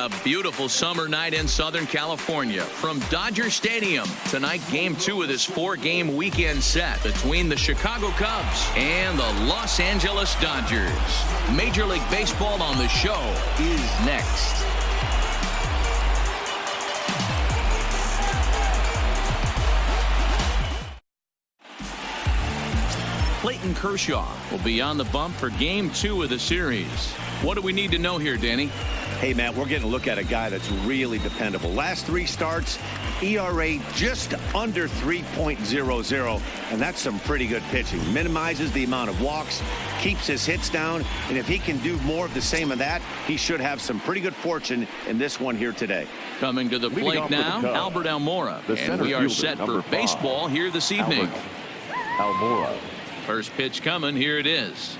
a beautiful summer night in Southern California. From Dodger Stadium, tonight Game 2 of this 4-game weekend set between the Chicago Cubs and the Los Angeles Dodgers. Major League Baseball on the show is next. Clayton Kershaw will be on the bump for Game 2 of the series. What do we need to know here, Danny? Hey, Matt, we're getting a look at a guy that's really dependable. Last 3 starts, ERA just under 3.00, and that's some pretty good pitching. Minimizes the amount of walks, keeps his hits down, and if he can do more of the same of that, he should have some pretty good fortune in this one here today. Coming to the plate now, Albert Almora, and we are set for baseball here this evening. Almora. First pitch coming, here it is.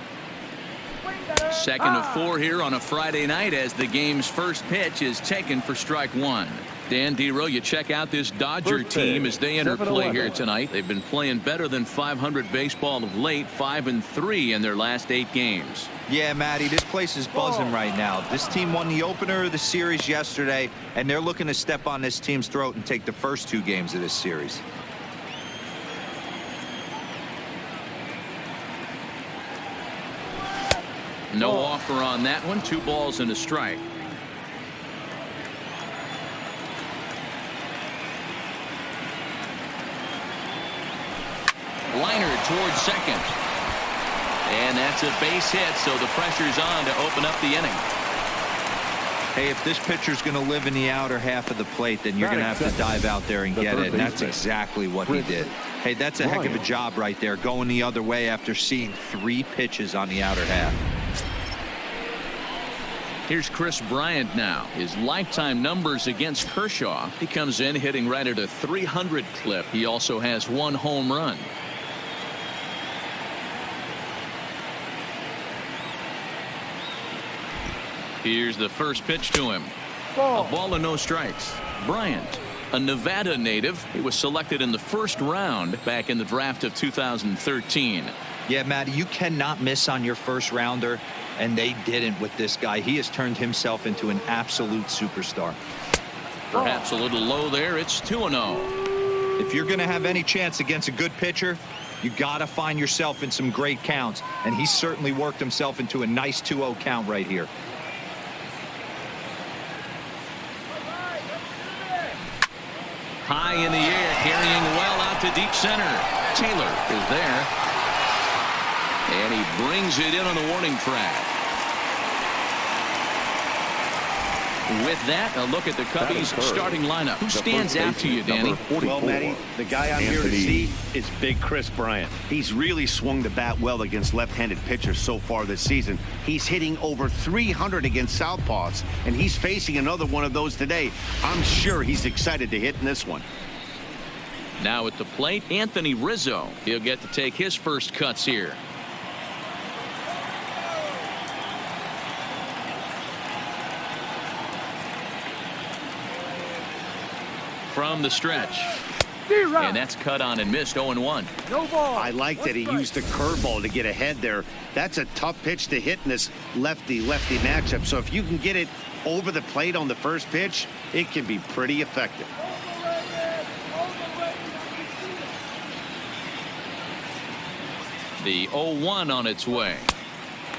Second of 4 here on a Friday night as the game's first pitch is taken for strike 1. Dan Dero, you check out this Dodger team as they enter play here tonight. They've been playing better than .500 baseball of late, 5-3 in their last 8 games. Yeah, Matty, this place is buzzing right now. This team won the opener of the series yesterday, and they're looking to step on this team's throat and take the first 2 games of this series. No offer on that one. 2 balls and a strike. Liner towards second. And that's a base hit, so the pressure's on to open up the inning. Hey, if this pitcher's going to live in the outer half of the plate, then you're going to have to dive out there and get it. And that's exactly what he did. Hey, that's a heck of a job right there, going the other way after seeing 3 pitches on the outer half. Here's Chris Bryant now. His lifetime numbers against Kershaw. He comes in hitting right at a 300 clip. He also has 1 home run. Here's the first pitch to him. A ball and no strikes. Bryant, a Nevada native. He was selected in the first round back in the draft of 2013. Yeah, Matty, you cannot miss on your first rounder, and they didn't with this guy. He has turned himself into an absolute superstar. Perhaps a little low there. It's 2-0. If you're going to have any chance against a good pitcher, you got to find yourself in some great counts, and he's certainly worked himself into a nice 2-0 count right here. High in the air, carrying well out to deep center. Taylor is there. And he brings it in on the warning track. With that, a look at the Cubbies starting lineup. Who stands out to you, Danny? Well, Matty, the guy I'm here to see is big Chris Bryant. He's really swung the bat well against left-handed pitchers so far this season. He's hitting over 300 against southpaws, and he's facing another one of those today. I'm sure he's excited to hit in this one. Now at the plate, Anthony Rizzo. He'll get to take his first cuts here. From the stretch. And that's cut on and missed. 0-1. No ball. I like that he used the curveball to get ahead there. That's a tough pitch to hit in this lefty-lefty matchup. So if you can get it over the plate on the first pitch, it can be pretty effective. The 0-1 on its way.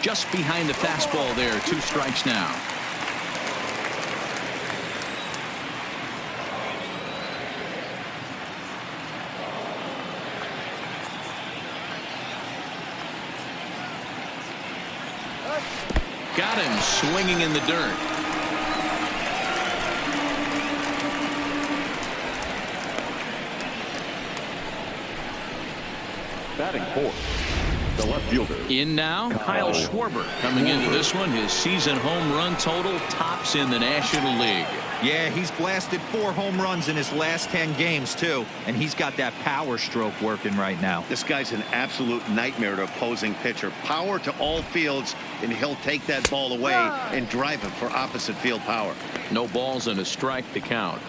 Just behind the fastball there. 2 strikes now. Got him swinging in the dirt. Batting fourth, the left fielder. In now, Kyle Schwarber. Coming into this one, his season home run total tops in the National League. Yeah, he's blasted 4 home runs in his last 10 games, too. And he's got that power stroke working right now. This guy's an absolute nightmare to opposing pitcher. Power to all fields, and he'll take that ball away and drive it for opposite field power. No balls and a strike to count.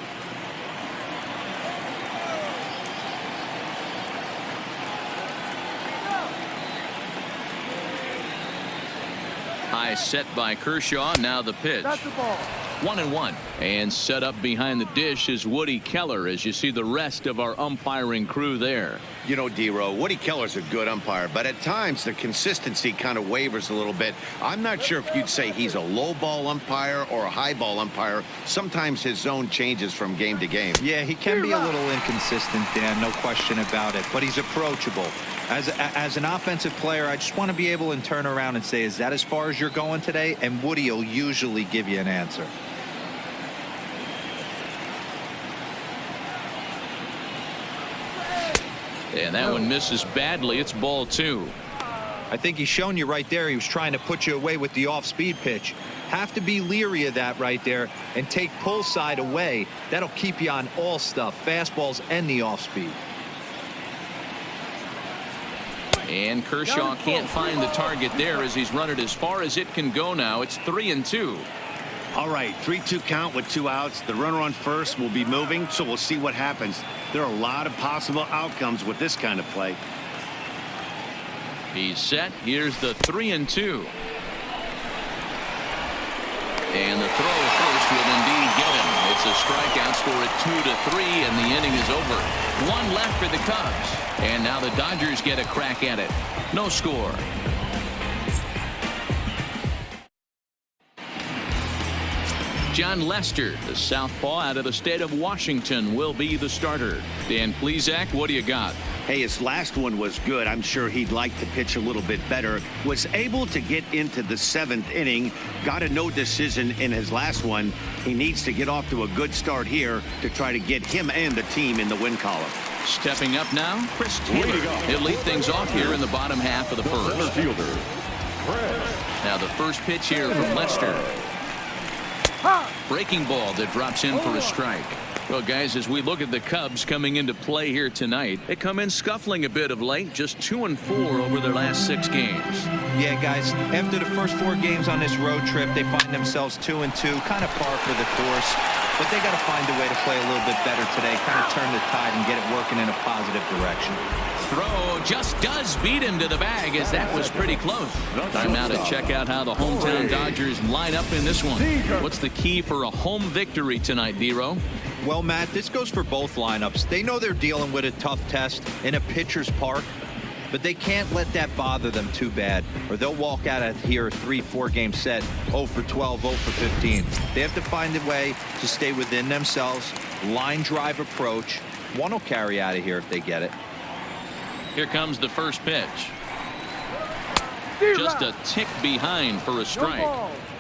High set by Kershaw. Now the pitch. That's the ball. 1-1. And set up behind the dish is Woody Keller as you see the rest of our umpiring crew there. You know, D-Row, Woody Keller's a good umpire, but at times the consistency kind of wavers a little bit. I'm not sure if you'd say he's a low ball umpire or a high ball umpire. Sometimes his zone changes from game to game. Yeah, he can be a little inconsistent, Dan, no question about it, but he's approachable. As an offensive player, I just want to be able to turn around and say, is that as far as you're going today? And Woody will usually give you an answer. And that one misses badly. It's ball 2. I think he's shown you right there. He was trying to put you away with the off-speed pitch. Have to be leery of that right there and take pull side away. That'll keep you on all stuff, fastballs and the off-speed. And Kershaw can't find the target there as he's run it as far as it can go now. It's 3-2. All right, 3-2 count with 2 outs. The runner on first will be moving, so we'll see what happens. There are a lot of possible outcomes with this kind of play. He's set. Here's the 3-2. And the throw first will indeed get him. It's a strikeout, score at 2-3, and the inning is over. 1 left for the Cubs. And now the Dodgers get a crack at it. No score. John Lester, the southpaw out of the state of Washington, will be the starter. Dan Plesac, what do you got? Hey, his last one was good. I'm sure he'd like to pitch a little bit better. Was able to get into the 7th inning. Got a no decision in his last one. He needs to get off to a good start here to try to get him and the team in the win column. Stepping up now, Chris Taylor. He'll lead things off here in the bottom half of the first. Center fielder, Now the first pitch here from Lester. Breaking ball that drops in for a strike. Well, guys, as we look at the Cubs coming into play here tonight, they come in scuffling a bit of late, just 2-4 over their last 6 games. Yeah, guys, after the first 4 games on this road trip, they find themselves 2-2, kind of par for the course. But they got to find a way to play a little bit better today, kind of turn the tide and get it working in a positive direction. Throw just does beat him to the bag, as that was pretty close. Time now to check out how the hometown Dodgers line up in this one. What's the key for a home victory tonight, D-Row? Well, Matt, this goes for both lineups. They know they're dealing with a tough test in a pitcher's park, but they can't let that bother them too bad, or they'll walk out of here a 3-4 game set, 0 for 12, 0 for 15. They have to find a way to stay within themselves, line drive approach. One will carry out of here if they get it. Here comes the first pitch. Just a tick behind for a strike.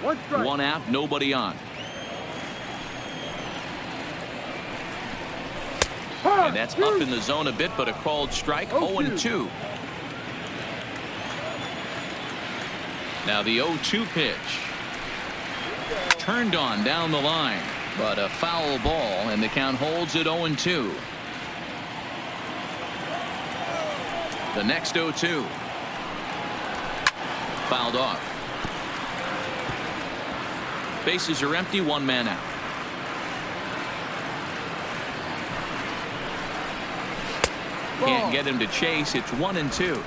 1 out, nobody on. And that's up in the zone a bit, but a called strike. 0-2. Now the 0-2 pitch. Turned on down the line, but a foul ball, and the count holds at 0-2. The next 0-2. Fouled off. Bases are empty, 1 man out. Can't get him to chase. It's 1-2.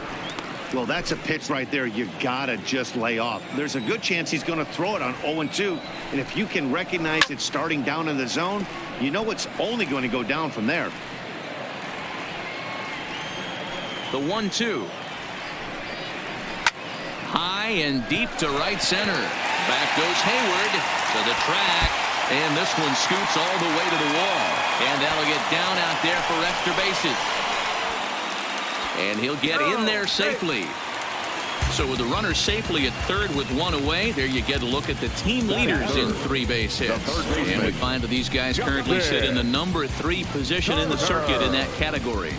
Well, that's a pitch right there you gotta just lay off. There's a good chance he's going to throw it on 0-2, and if you can recognize it starting down in the zone, you know it's only going to go down from there. The 1-2. High and deep to right center. Back goes Hayward to the track, and this one scoots all the way to the wall, and that'll get down out there for extra bases. And he'll get in there safely. So with the runner safely at third with 1 away, there you get a look at the team leaders in 3 base hits. And we find that these guys currently sit in the number 3 position in the circuit in that category.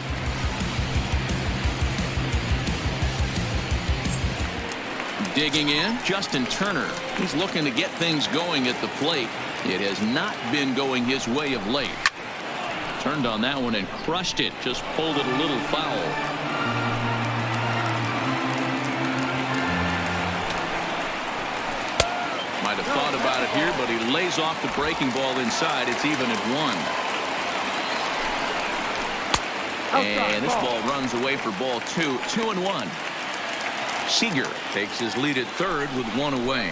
Digging in, Justin Turner. He's looking to get things going at the plate. It has not been going his way of late. Turned on that one and crushed it. Just pulled it a little foul. Might have thought about it here, but he lays off the breaking ball inside. It's even at 1. And this ball runs away for ball 2. 2-1. Seager takes his lead at third with 1 away.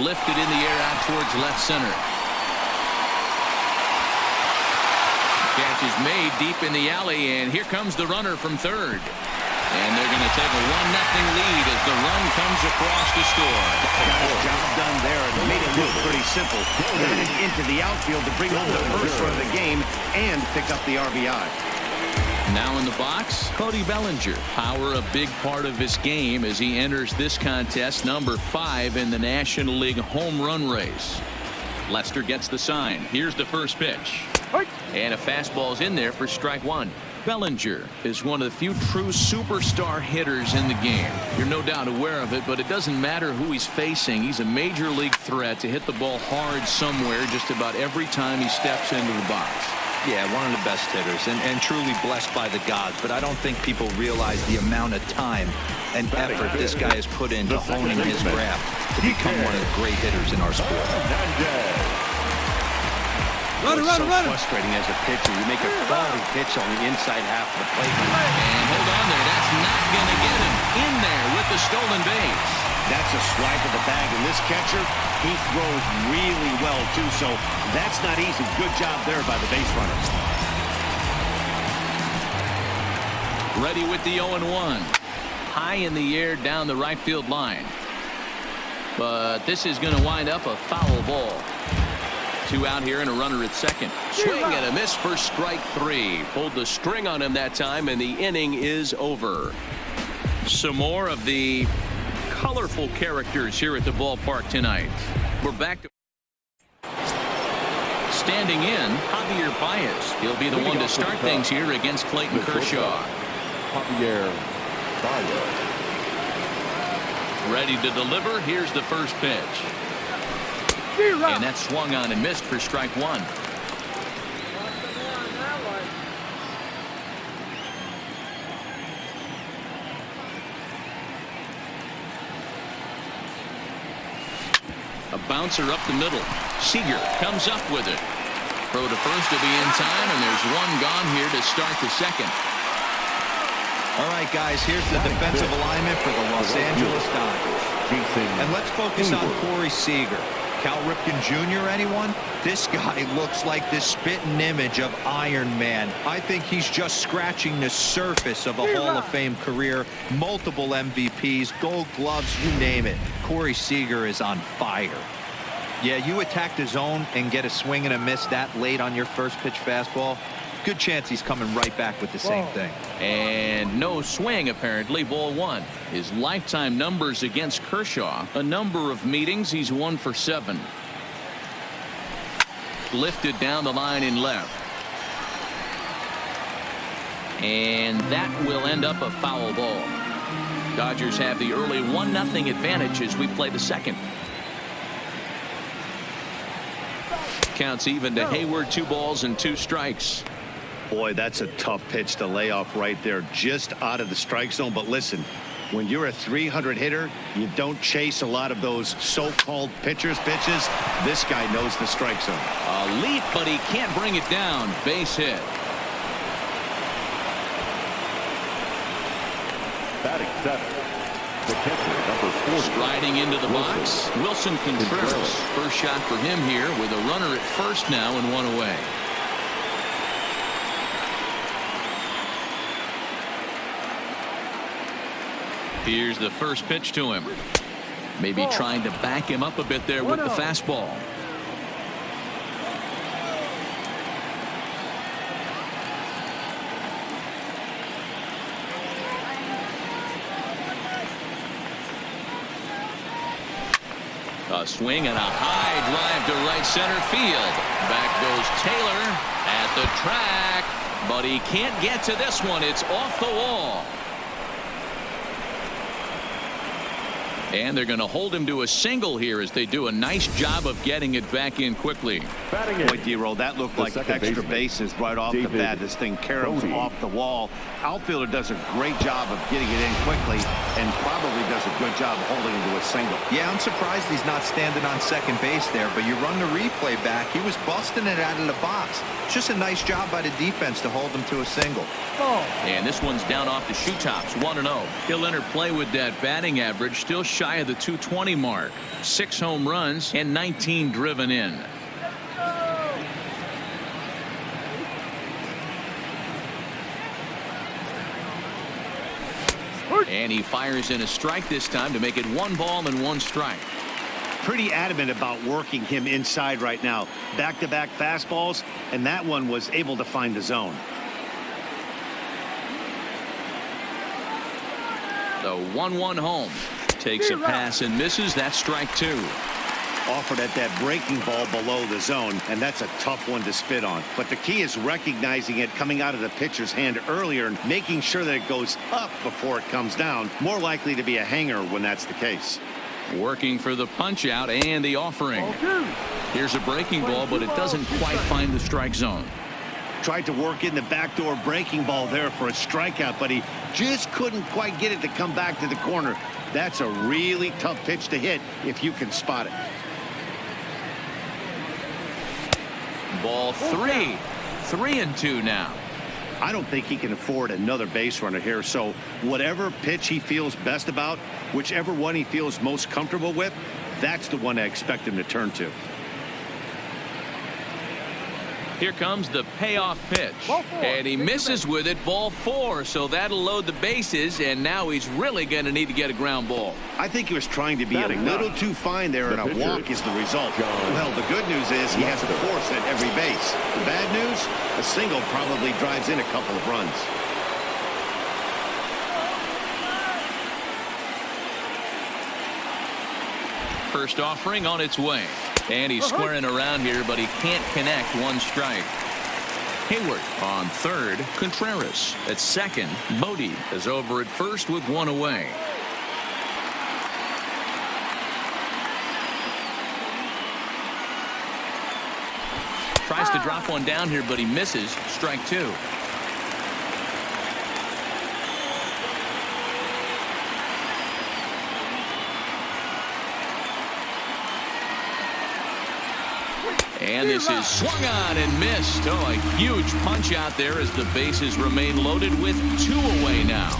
Lifted in the air out towards left center. Catch is made deep in the alley, and here comes the runner from third. And they're going to take a 1-0 lead as the run comes across to score. Job done there, and made it look pretty simple. Got it into the outfield to bring home the first run of the game and pick up the RBI. Now in the box, Cody Bellinger. Power a big part of his game as he enters this contest, number 5 in the National League home run race. Lester gets the sign. Here's the first pitch. And a fastball's in there for strike one. Bellinger is one of the few true superstar hitters in the game. You're no doubt aware of it, but it doesn't matter who he's facing. He's a major league threat to hit the ball hard somewhere just about every time he steps into the box. Yeah, one of the best hitters and truly blessed by the gods, but I don't think people realize the amount of time and effort this guy has put into honing his craft to become one of the great hitters in our sport. It's so frustrating as a pitcher. You make a quality pitch on the inside half of the plate. And hold on there. That's not going to get him in there with the stolen base. That's a swipe of the bag. And this catcher, he throws really well, too. So that's not easy. Good job there by the base runner. Ready with the 0-1. High in the air down the right field line. But this is going to wind up a foul ball. 2 out here and a runner at second. Swing and a miss for strike 3. Pulled the string on him that time, and the inning is over. Some more of the colorful characters here at the ballpark tonight. We're back to standing in, Javier Baez. He'll be the one to start things here against Clayton Kershaw. Javier Baez. Ready to deliver. Here's the first pitch. And that swung on and missed for strike 1. A bouncer up the middle. Seager comes up with it. Throw to first to be in time, and there's one gone here to start the second. All right, guys, here's the defensive alignment for the Los Angeles Dodgers. And let's focus on Corey Seager. Cal Ripken Jr., anyone? This guy looks like the spitting image of Iron Man. I think he's just scratching the surface of a Hall of Fame career. Multiple MVPs, Gold Gloves, you name it. Corey Seager is on fire. Yeah, you attack the zone and get a swing and a miss that late on your first pitch fastball. Good chance he's coming right back with the same thing. And no swing, apparently. Ball 1. His lifetime numbers against Kershaw. A number of meetings. He's 1 for 7. Lifted down the line in left. And that will end up a foul ball. Dodgers have the early 1-0 advantage as we play the second. Counts even to Hayward. 2 balls and 2 strikes. Boy, that's a tough pitch to lay off right there, just out of the strike zone. But listen, when you're a 300 hitter, you don't chase a lot of those so-called pitchers' pitches. This guy knows the strike zone. A leap, but he can't bring it down. Base hit. Batting 7. The catcher, number 40. Striding into the box, Wilson Contreras. First shot for him here with a runner at first now and 1 away. Here's the first pitch to him. Maybe trying to back him up a bit there with the fastball. A swing and a high drive to right center field. Back goes Taylor at the track, but he can't get to this one. It's off the wall. And they're going to hold him to a single here as they do a nice job of getting it back in quickly. Boy, D-Roll, that looked like extra bases right off the bat. This thing caroms off the wall. Outfielder does a great job of getting it in quickly and probably does a good job holding him to a single. Yeah, I'm surprised he's not standing on second base there, but you run the replay back. He was busting it out of the box. It's just a nice job by the defense to hold him to a single. And this one's down off the shoe tops, 1-0. He'll enter play with that batting average, still shy of the 220 mark. 6 home runs and 19 driven in. And he fires in a strike this time to make it 1 ball and 1 strike. Pretty adamant about working him inside right now. Back-to-back fastballs, and that one was able to find the zone. The 1-1 home. Takes a pass and misses. That's strike 2. Offered at that breaking ball below the zone, and that's a tough one to spit on. But the key is recognizing it coming out of the pitcher's hand earlier and making sure that it goes up before it comes down. More likely to be a hanger when that's the case. Working for the punch out and the offering. Here's a breaking ball, but it doesn't quite find the strike zone. Tried to work in the backdoor breaking ball there for a strikeout, but he just couldn't quite get it to come back to the corner. That's a really tough pitch to hit if you can spot it. Ball 3. 3-2 now. I don't think he can afford another base runner here, so whatever pitch he feels best about, whichever one he feels most comfortable with, that's the one I expect him to turn to. Here comes the payoff pitch, and he misses with it. Ball 4, so that'll load the bases, and now he's really going to need to get a ground ball. I think he was trying to be a little too fine there, and a walk is the result. Well, the good news is he has a force at every base. The bad news, a single probably drives in a couple of runs. First offering on its way. And he's squaring around here, but he can't connect. 1 strike. Hayward on third. Contreras at second. Bodie is over at first with 1 away. Tries to drop one down here, but he misses. Strike 2. And this is swung on and missed. Oh, a huge punch out there as the bases remain loaded with 2 away now.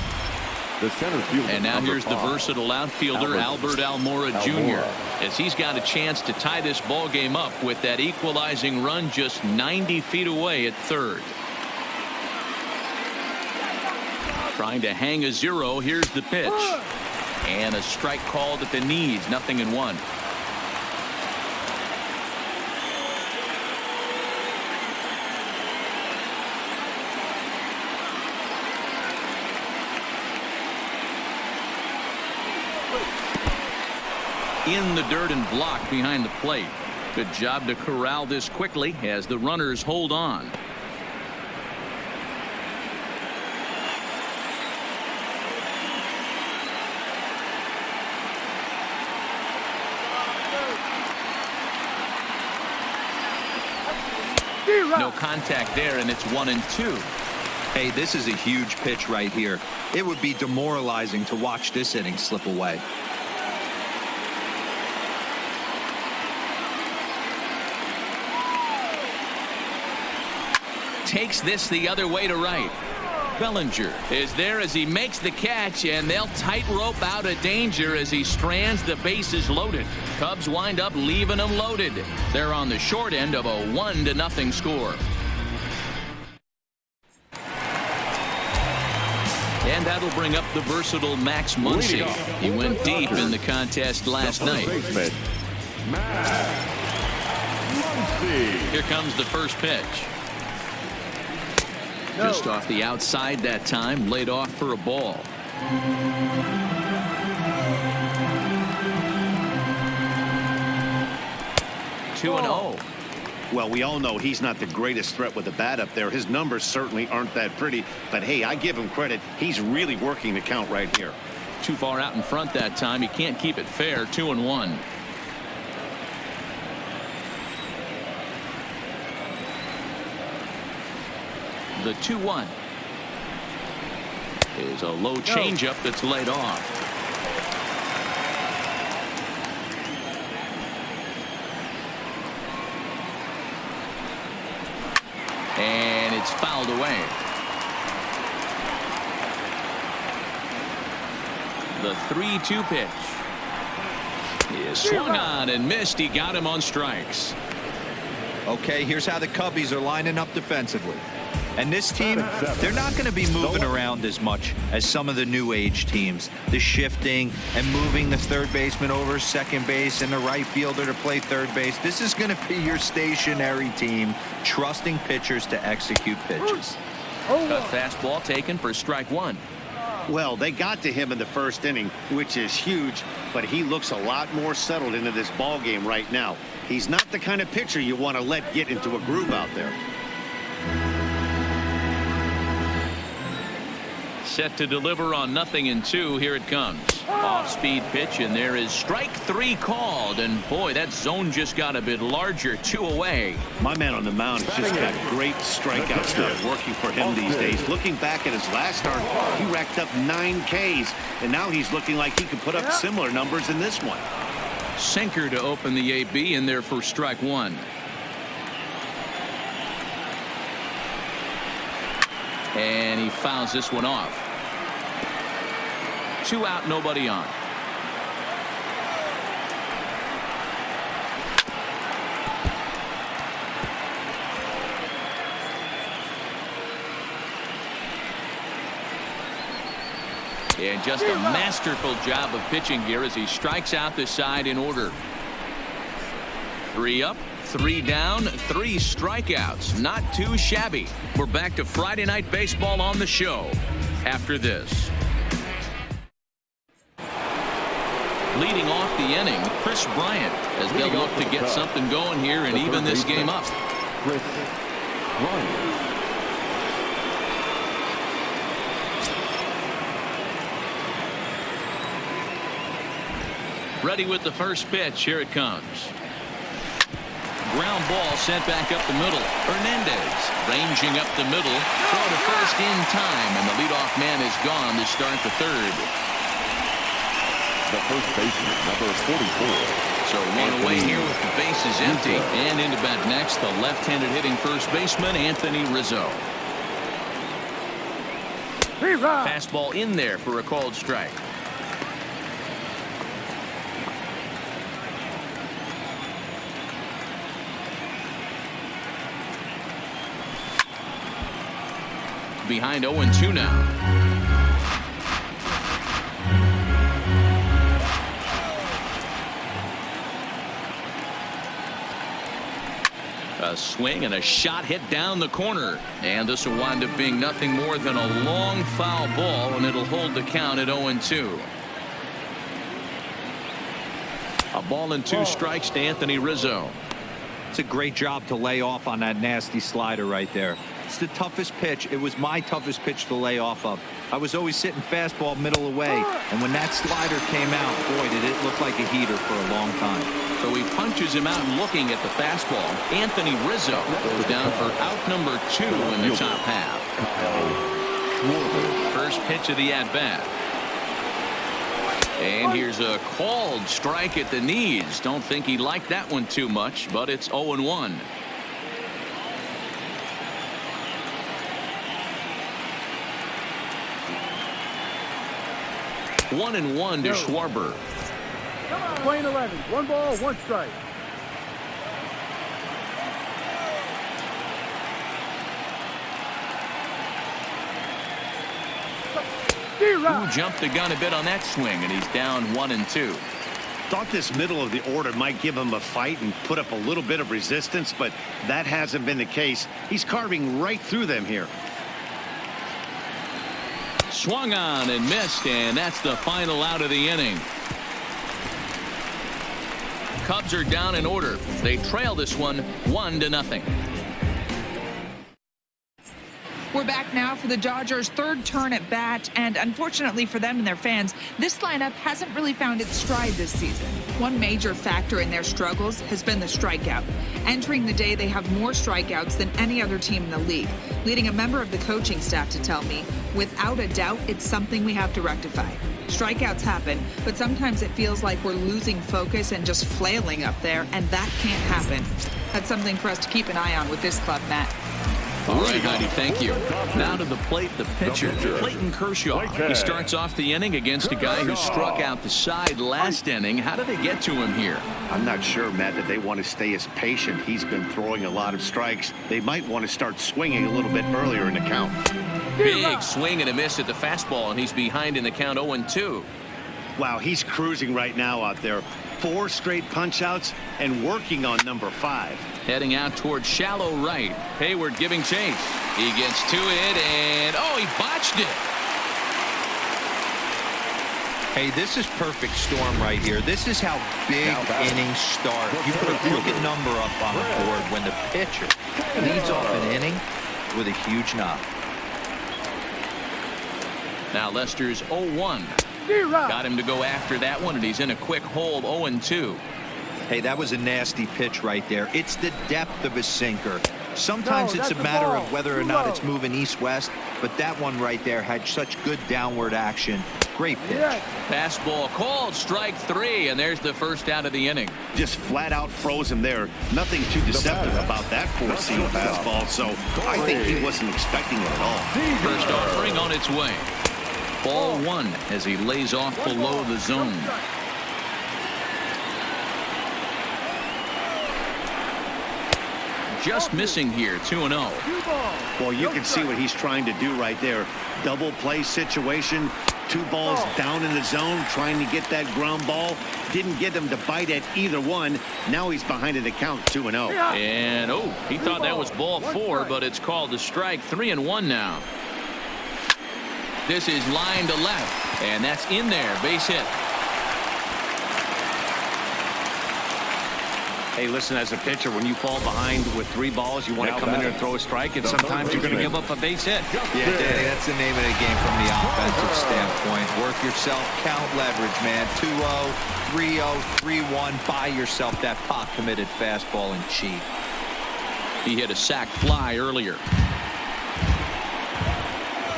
The center fielder, and now here's the versatile outfielder Albert Almora Jr. as he's got a chance to tie this ball game up with that equalizing run just 90 feet away at third. Trying to hang a 0. Here's the pitch. And a strike called at the knees. 0-1. In the dirt and blocked behind the plate. Good job to corral this quickly as the runners hold on. No contact there, and it's 1-2. Hey, this is a huge pitch right here. It would be demoralizing to watch this inning slip away. Takes this the other way to right. Bellinger is there as he makes the catch, and they'll tightrope out of danger as he strands the bases loaded. Cubs wind up leaving them loaded. They're on the short end of a 1-0 score. And that'll bring up the versatile Max Muncy. He went deep in the contest last night. Here comes the first pitch. Just off the outside that time, laid off for a ball. Two and 0. Well, we all know he's not the greatest threat with the bat up there. His numbers certainly aren't that pretty, but hey, I give him credit. He's really working the count right here. Too far out in front that time. He can't keep it fair. 2-1. The 2-1 is a low changeup that's laid off. And it's fouled away. The 3-2 pitch. He swung on and missed. He got him on strikes. Okay, here's how the Cubbies are lining up defensively. And this team, they're not going to be moving around as much as some of the new age teams. The shifting and moving the third baseman over second base and the right fielder to play third base. This is going to be your stationary team, trusting pitchers to execute pitches. A fastball taken for strike one. Well, they got to him in the first inning, which is huge, but he looks a lot more settled into this ball game right now. He's not the kind of pitcher you want to let get into a groove out there. Set to deliver on 0-2. Here it comes. Off-speed pitch, and there is strike three called. And boy, that zone just got a bit larger. 2 away. My man on the mound has just got great strikeout stuff working for him these days. Looking back at his last start, he racked up 9 Ks, and now he's looking like he could put up similar numbers in this one. Sinker to open the AB in there for strike one. And he fouls this one off. 2 out, nobody on. And just a masterful job of pitching here as he strikes out the side in order. 3 up, 3 down, 3 strikeouts. Not too shabby. We're back to Friday Night Baseball on the show after this. Leading off the inning, Chris Bryant, as they'll look to get something going here and even this game up. Chris Bryant. Ready with the first pitch. Here it comes. Ground ball sent back up the middle. Hernandez ranging up the middle. Throw to first in time, and the leadoff man is gone to start the third. The first baseman, number 44. So 1 away here with the bases empty. And into bat next, the left-handed hitting first baseman, Anthony Rizzo. Fastball in there for a called strike. Behind 0-2 now. A swing and a shot hit down the corner. And this will wind up being nothing more than a long foul ball, and it'll hold the count at 0-2. A ball and 2 strikes to Anthony Rizzo. It's a great job to lay off on that nasty slider right there. It's the toughest pitch. It was my toughest pitch to lay off of. I was always sitting fastball middle away, and when that slider came out, boy, did it look like a heater for a long time. So he punches him out looking at the fastball. Anthony Rizzo goes down for out number 2 in the top half. First pitch of the at-bat. And here's a called strike at the knees. Don't think he liked that one too much, but it's 0-1. 1-1 to Schwarber. Playing 11. 1 ball, 1 strike. Who jumped the gun a bit on that swing, and he's down 1-2. Thought this middle of the order might give him a fight and put up a little bit of resistance, but that hasn't been the case. He's carving right through them here. Swung on and missed, and that's the final out of the inning. Cubs are down in order. They trail this one 1-0. We're back now for the Dodgers' third turn at bat, and unfortunately for them and their fans, this lineup hasn't really found its stride this season. One major factor in their struggles has been the strikeout. Entering the day, they have more strikeouts than any other team in the league, leading a member of the coaching staff to tell me, without a doubt, it's something we have to rectify. Strikeouts happen, but sometimes it feels like we're losing focus and just flailing up there, and that can't happen. That's something for us to keep an eye on with this club, Matt. All right, Heidi, thank you. Now to the plate, the pitcher, Clayton Kershaw. He starts off the inning against a guy who struck out the side last inning. How did they get to him here? I'm not sure, Matt, that they want to stay as patient. He's been throwing a lot of strikes. They might want to start swinging a little bit earlier in the count. Big swing and a miss at the fastball, and he's behind in the count 0-2. Wow, he's cruising right now out there. 4 straight punch-outs and working on number 5. Heading out towards shallow right. Hayward giving chase. He gets to it, and oh, he botched it. Hey, this is perfect storm right here. This is how big innings start. You put a crooked number up on the board when the pitcher leads off an inning with a huge knock. Now Lester's 0-1. Got him to go after that one, and he's in a quick hold, 0-2. Hey, that was a nasty pitch right there. It's the depth of his sinker. Sometimes it's a matter of whether or not it's moving east-west, but that one right there had such good downward action. Great pitch. Fastball called, strike 3, and there's the first out of the inning. Just flat out froze him there. Nothing too deceptive about that 4-seam fastball, so I think he wasn't expecting it at all. First offering on its way. Ball 1 as he lays off below the zone. Just missing here, 2-0. Well, you can see what he's trying to do right there. Double play situation. 2 balls down in the zone, trying to get that ground ball. Didn't get him to bite at either one. Now he's behind in the count, 2-0. And oh, he thought that was ball 4, but it's called a strike. 3-1 now. This is line to left, and that's in there. Base hit. Hey, listen, as a pitcher, when you fall behind with 3 balls, you want to come in there and throw a strike, and sometimes you're going to give up a base hit. Yeah, Danny, that's the name of the game from the offensive standpoint. Work yourself, count leverage, man. 2-0, 3-0, 3-1. Buy yourself that pot-committed fastball and cheat. He hit a sac fly earlier.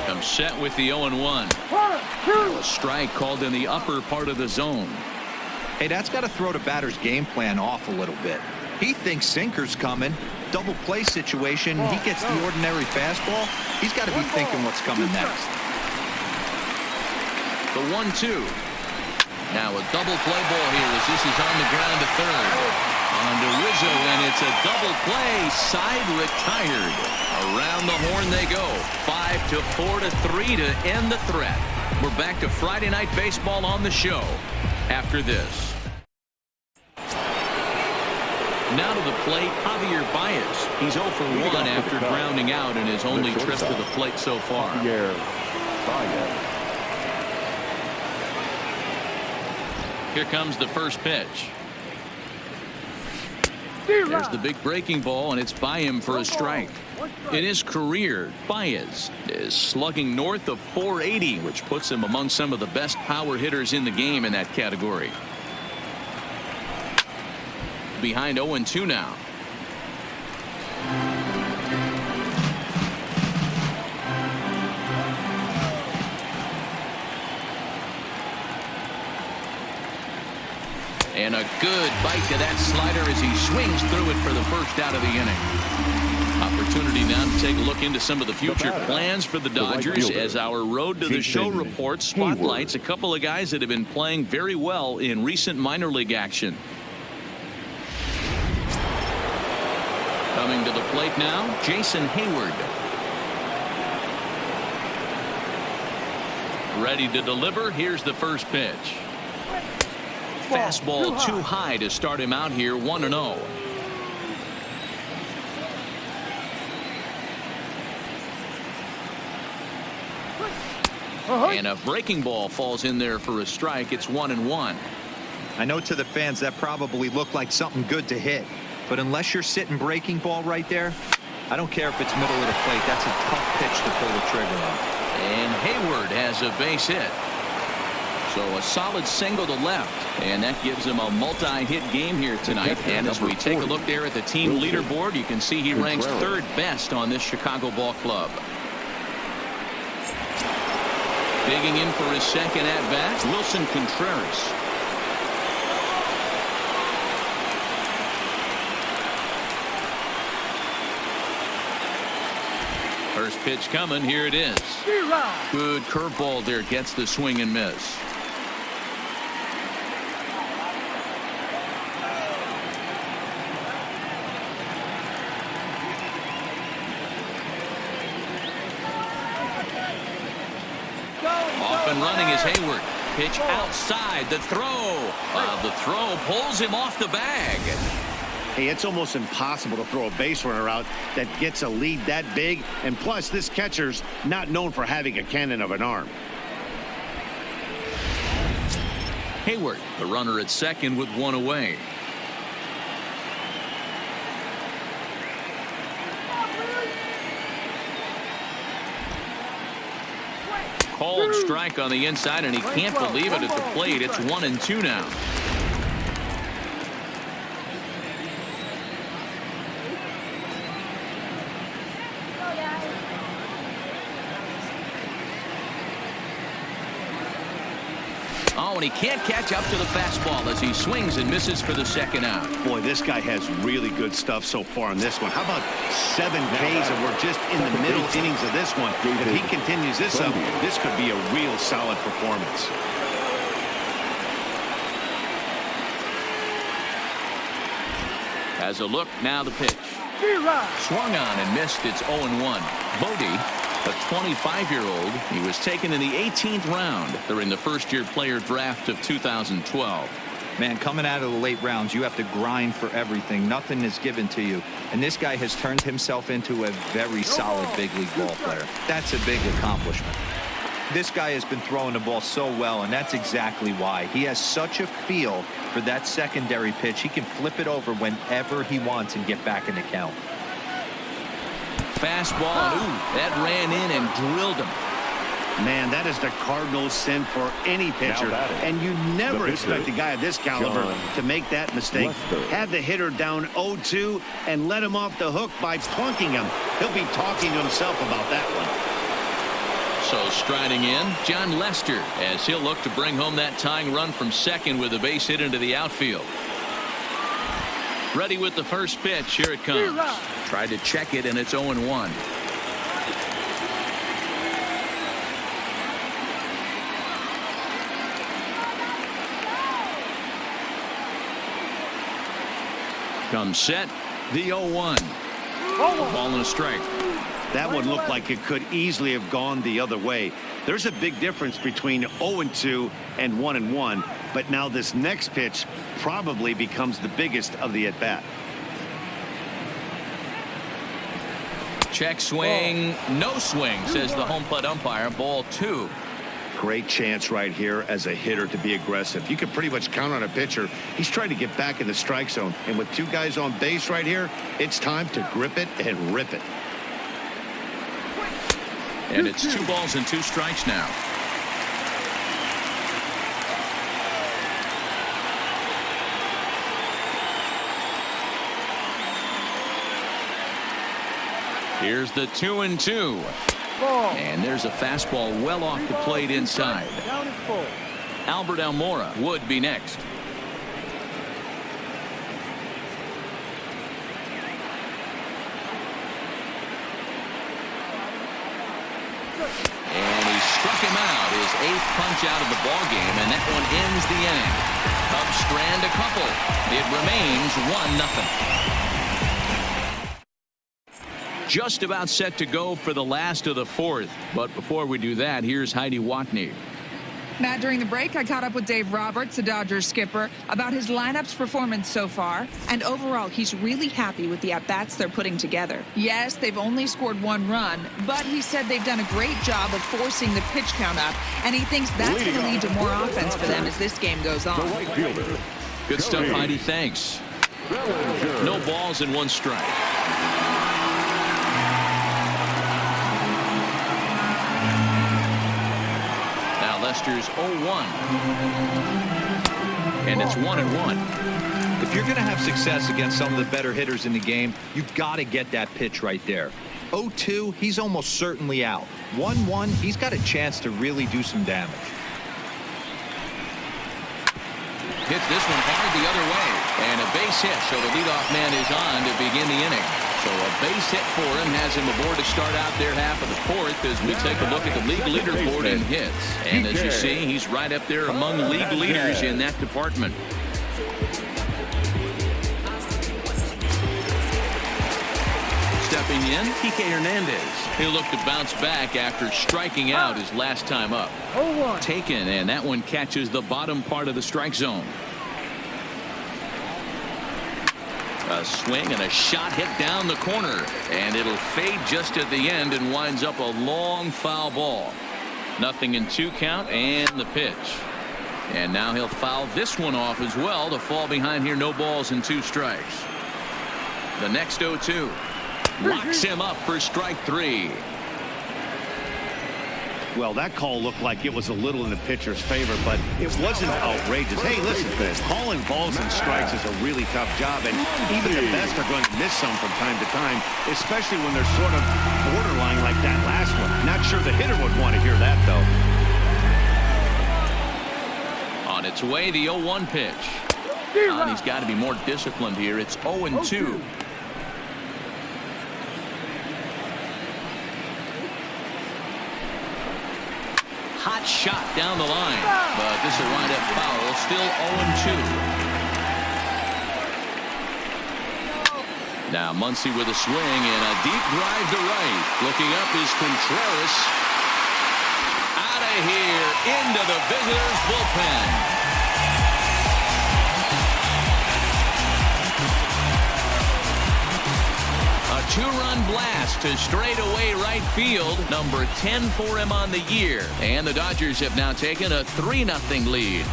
Comes set with the 0-1. A strike called in the upper part of the zone. Hey, that's got to throw the batter's game plan off a little bit. He thinks sinker's coming. Double play situation. He gets the ordinary fastball. He's got to be thinking what's coming next. The 1-2. Now a double play ball here as this is on the ground to third. On to Rizzo, and it's a double play. Side retired. Around the horn they go. 5-4-3 to end the threat. We're back to Friday Night Baseball on the show after this. Now to the plate, Javier Baez. He's 0 for 1 after grounding out in his only trip to the plate so far. Here comes the first pitch. There's the big breaking ball, and it's by him for a strike. In his career, Baez is slugging north of 480, which puts him among some of the best power hitters in the game in that category. Behind 0-2 now. And a good bite to that slider as he swings through it for the first out of the inning. Opportunity now to take a look into some of the future plans for the Dodgers as our Road to the Show report spotlights a couple of guys that have been playing very well in recent minor league action. Coming to the plate now, Jason Hayward. Ready to deliver. Here's the first pitch. Fastball too high to start him out here, 1-0. And a breaking ball falls in there for a strike. It's 1-1. I know to the fans that probably looked like something good to hit, but unless you're sitting breaking ball right there, I don't care if it's middle of the plate. That's a tough pitch to pull the trigger on. And Hayward has a base hit. So a solid single to left, and that gives him a multi-hit game here tonight. And as we take a look there at the team leaderboard, you can see he ranks 3rd best on this Chicago ball club. Digging in for his second at-bat, Wilson Contreras. First pitch coming. Here it is. Good curveball there. Gets the swing and miss. Off and running is Hayward. Pitch outside. The throw. The throw pulls him off the bag. Hey, it's almost impossible to throw a base runner out that gets a lead that big. And plus, this catcher's not known for having a cannon of an arm. Hayward, the runner at second with one away. Called strike on the inside, and he can't believe it at the plate. It's 1-2 now. Oh, and he can't catch up to the fastball as he swings and misses for the second out. Boy, this guy has really good stuff so far on this one. How about 7 Ks, and we're just in the middle innings of this one. If he continues this up, this could be a real solid performance. As a look, now the pitch. Swung on and missed. It's 0-1. Bodie, a 25-year-old. He was taken in the 18th round during the first-year player draft of 2012. Man, coming out of the late rounds, you have to grind for everything. Nothing is given to you. And this guy has turned himself into a very solid big league ball player. That's a big accomplishment. This guy has been throwing the ball so well, and that's exactly why. He has such a feel for that secondary pitch. He can flip it over whenever he wants and get back in the count. Fastball, and ooh, that ran in and drilled him. Man, that is the cardinal sin for any pitcher, and you never expect a guy of this caliber to make that mistake. Have the hitter down 0-2 and let him off the hook by plunking him. He'll be talking to himself about that one. So striding in, John Lester, as he'll look to bring home that tying run from second with a base hit into the outfield. Ready with the first pitch. Here it comes. Tried to check it, and it's 0-1. Comes set. The 0-1. Ball and a strike. That one looked like it could easily have gone the other way. There's a big difference between 0-2 and 1-1, but now this next pitch probably becomes the biggest of the at-bat. Check swing. No swing, says the home plate umpire. Ball 2. Great chance right here as a hitter to be aggressive. You can pretty much count on a pitcher. He's trying to get back in the strike zone, and with 2 guys on base right here, it's time to grip it and rip it. And it's 2 balls and 2 strikes now. Here's the 2-2. And there's a fastball well off the plate inside. Albert Almora would be next. And he struck him out, his 8th punch out of the ball game, and that one ends the inning. Cubs strand a couple. It remains 1-0. Just about set to go for the last of the 4th. But before we do that, here's Heidi Watney. Matt, during the break, I caught up with Dave Roberts, the Dodgers skipper, about his lineup's performance so far. And overall, he's really happy with the at-bats they're putting together. Yes, they've only scored 1 run, but he said they've done a great job of forcing the pitch count up, and he thinks that's going to lead to more offense for them as this game goes on. Good stuff, Heidi. Thanks. No balls and 1 strike. Lester's 0-1. And it's 1-1. If you're going to have success against some of the better hitters in the game, you've got to get that pitch right there. 0-2, he's almost certainly out. 1-1, he's got a chance to really do some damage. Hits this one hard the other way. And a base hit, so the leadoff man is on to begin the inning. So a base hit for him has him aboard to start out their half of the fourth as we take a look at the league leaderboard in hits. And as you see, he's right up there among league leaders in that department. Stepping in, Kike Hernandez. He'll look to bounce back after striking out his last time up. Taken, and that one catches the bottom part of the strike zone. A swing and a shot hit down the corner, and it'll fade just at the end and winds up a long foul ball. 0-2 count and the pitch. And now he'll foul this one off as well to fall behind here. No balls and 2 strikes. The next 0-2 locks him up for strike 3. Well, that call looked like it was a little in the pitcher's favor, but it wasn't outrageous. Hey, listen, calling balls and strikes is a really tough job, and even the best are going to miss some from time to time, especially when they're sort of borderline like that last one. Not sure the hitter would want to hear that, though. On its way, the 0-1 pitch. He's got to be more disciplined here. It's 0-2. Hot shot down the line, but this will wind up foul. Still 0-2. Now Muncy with a swing and a deep drive to right. Looking up is Contreras. Out of here into the visitors' bullpen. A 2-run blast to straightaway right field. Number 10 for him on the year. And the Dodgers have now taken a 3-0 lead.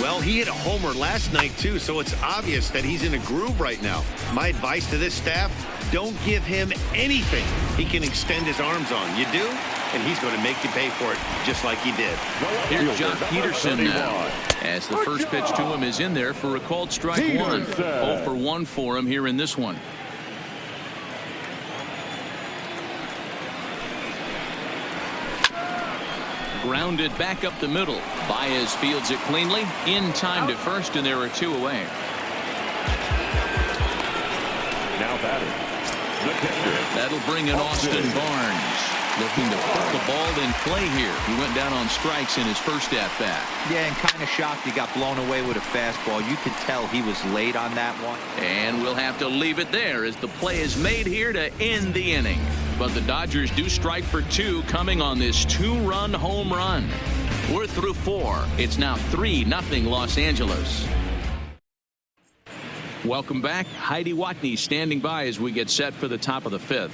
Well, he hit a homer last night, too, so it's obvious that he's in a groove right now. My advice to this staff, don't give him anything he can extend his arms on. You do, and he's going to make you pay for it just like he did. Here's John Peterson now, as the first pitch to him is in there for a called strike 1. 0 for 1 for him here in this one. Grounded back up the middle. Baez fields it cleanly. In time to first, and there are 2 away. Now batting, the pitcher. That'll bring in Austin Barnes. Looking to put the ball in play here. He went down on strikes in his first at-bat. Yeah, and kind of shocked he got blown away with a fastball. You could tell he was late on that one. And we'll have to leave it there as the play is made here to end the inning. But the Dodgers do strike for 2 coming on this 2-run home run. We're through 4. It's now 3-0 Los Angeles. Welcome back. Heidi Watney standing by as we get set for the top of the 5th.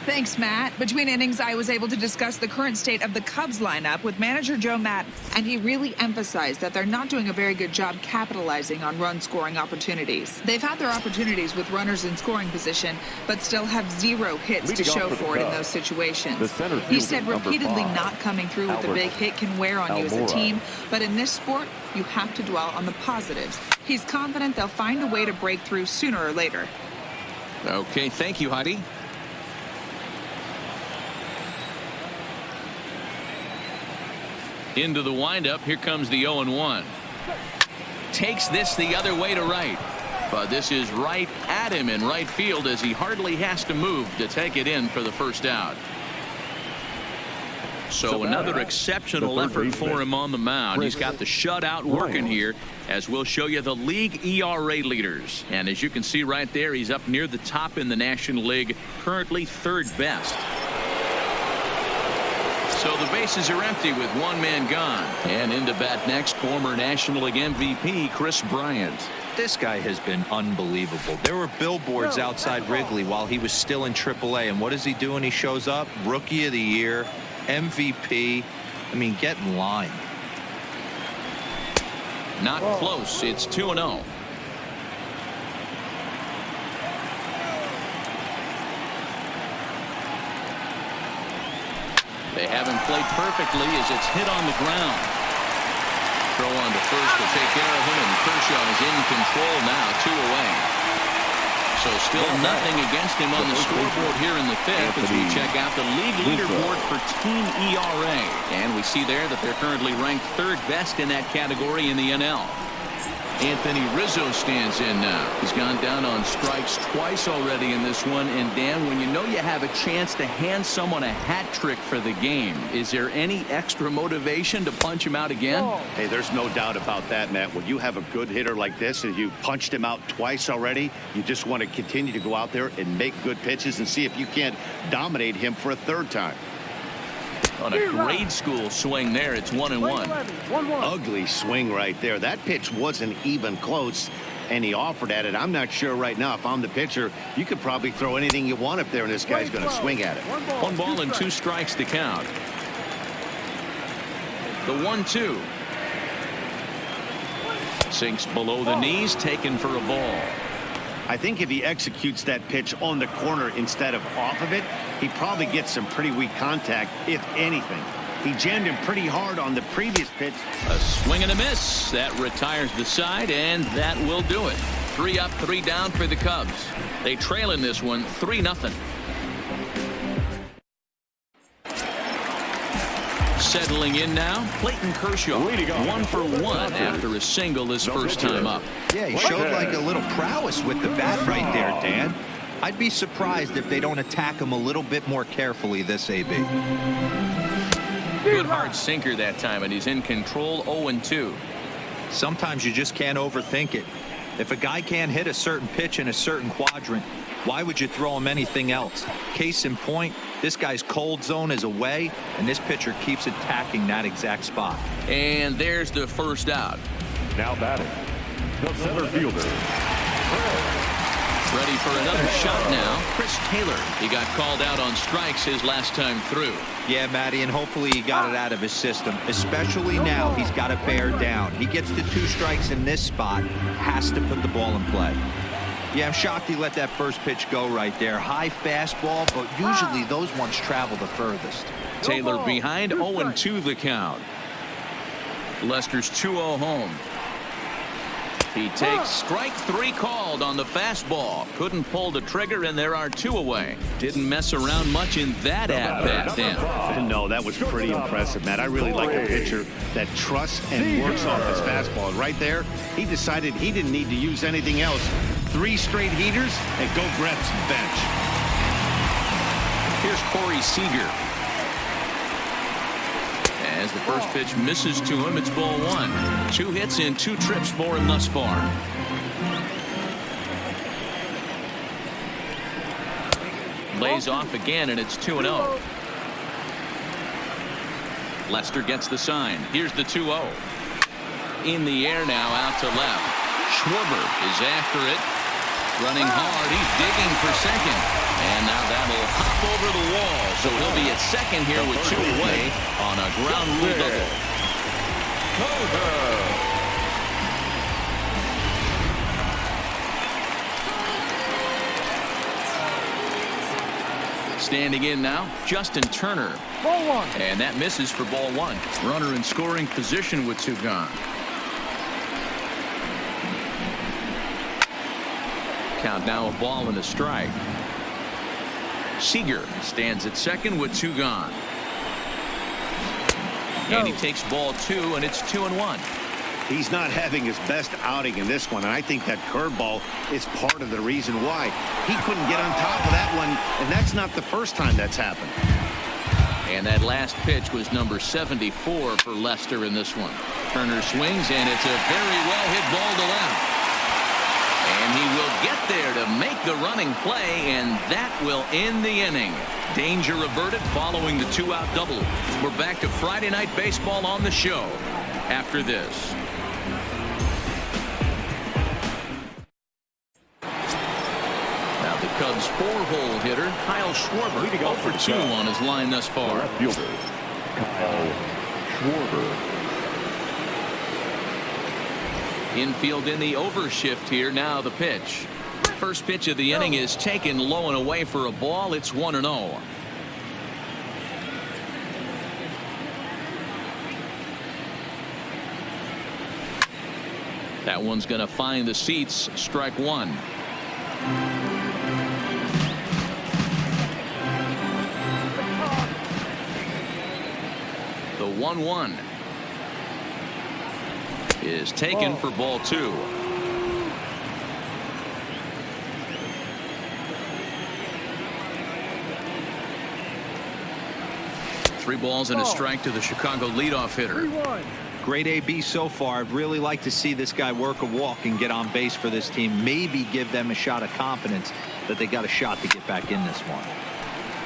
Thanks, Matt. Between innings, I was able to discuss the current state of the Cubs lineup with manager Joe Matt, and he really emphasized that they're not doing a very good job capitalizing on run-scoring opportunities. They've had their opportunities with runners in scoring position, but still have 0 hits to show for it in those situations. He said repeatedly not coming through with a big hit can wear on you as a team, but in this sport, you have to dwell on the positives. He's confident they'll find a way to break through sooner or later. Okay, thank you, Heidi. Into the windup. Here comes the 0-1. Takes this the other way to right. But this is right at him in right field as he hardly has to move to take it in for the first out. So another exceptional effort for him on the mound. He's got the shutout working here as we'll show you the league ERA leaders. And as you can see right there, he's up near the top in the National League, currently 3rd best. So the bases are empty with 1 man gone. And into bat next, former National League MVP Chris Bryant. This guy has been unbelievable. There were billboards outside Wrigley while he was still in AAA. And what is he doing? He shows up, Rookie of the Year, MVP. I mean, get in line. Not close. It's 2-0. They have him played perfectly as it's hit on the ground. Throw on to first to take care of him, and Kershaw is in control now, 2 away. So still nothing against him on the scoreboard here in the fifth as we check out the league leaderboard for team ERA. And we see there that they're currently ranked third best in that category in the NL. Anthony Rizzo stands in now. He's gone down on strikes twice already in this one. And Dan, when you know you have a chance to hand someone a hat trick for the game, is there any extra motivation to punch him out again? Hey, there's no doubt about that, Matt. When you have a good hitter like this and you punched him out twice already, you just want to continue to go out there and make good pitches and see if you can't dominate him for a third time. On a grade school swing there, it's 1-1. Ugly swing right there. That pitch wasn't even close, and he offered at it. I'm not sure right now if I'm the pitcher. You could probably throw anything you want up there, and this guy's going to swing at it. 1 ball and 2 strikes to count. The 1-2. Sinks below the knees, taken for a ball. I think if he executes that pitch on the corner instead of off of it, he probably gets some pretty weak contact, if anything. He jammed him pretty hard on the previous pitch. A swing and a miss. That retires the side, and that will do it. 3 up, 3 down for the Cubs. They trail in this one 3-0. Settling in now, Clayton Kershaw, 1 for 1 after a single his first time up. Yeah, he showed like a little prowess with the bat right there, Dan. I'd be surprised if they don't attack him a little bit more carefully this AB. Good hard sinker that time, and he's in control. 0-2. Sometimes you just can't overthink it. If a guy can't hit a certain pitch in a certain quadrant, why would you throw him anything else? Case in point, this guy's cold zone is away, and this pitcher keeps attacking that exact spot. And there's the first out. Now batting, the center fielder. Ready for another shot now, Chris Taylor. He got called out on strikes his last time through. Yeah, Matty, and hopefully he got it out of his system. Especially now, he's got to bear down. He gets the 2 strikes in this spot, has to put the ball in play. Yeah, I'm shocked he let that first pitch go right there. High fastball, but usually those ones travel the furthest. Taylor behind, 0-2 the count. Lester's 2-0 home. He takes strike 3 called on the fastball. Couldn't pull the trigger, and there are 2 away. Didn't mess around much in that at-bat, Dan. No, that was pretty impressive, Matt. I really like a pitcher that trusts and works off his fastball. And right there, he decided he didn't need to use anything else. 3 straight heaters and go grab some bench. Here's Corey Seager. As the first pitch misses to him, it's ball 1. 2 hits and 2 trips for him thus far. Lays off again, and it's 2-0. Lester gets the sign. Here's the 2-0. In the air now, out to left. Schwarber is after it. Running hard. He's digging for second. And now that'll hop over the wall. So he'll be at second here with 2 away on a ground rule double. Standing in now, Justin Turner. Ball 1. And that misses for ball 1. Runner in scoring position with 2 gone. Count now a ball and a strike. Seager stands at second with 2 gone. And he takes ball 2, and it's 2-1. He's not having his best outing in this one, and I think that curveball is part of the reason why. He couldn't get on top of that one, and that's not the first time that's happened. And that last pitch was number 74 for Lester in this one. Turner swings, and it's a very well-hit ball to left. And he will get there to make the running play, and that will end the inning. Danger averted following the 2-out double. We're back to Friday Night Baseball on the show after this. Now the Cubs' 4-hole hitter, Kyle Schwarber, 0 for 2 on his line thus far. Left fielder, Kyle Schwarber. Infield in the overshift here. Now the pitch. First pitch of the inning is taken low and away for a ball. It's 1-0. That one's going to find the seats. Strike 1. 1-1 is taken for ball 2. Three balls and a strike to the Chicago leadoff hitter. 3-1. Great AB so far. I'd really like to see this guy work a walk and get on base for this team. Maybe give them a shot of confidence that they got a shot to get back in this one.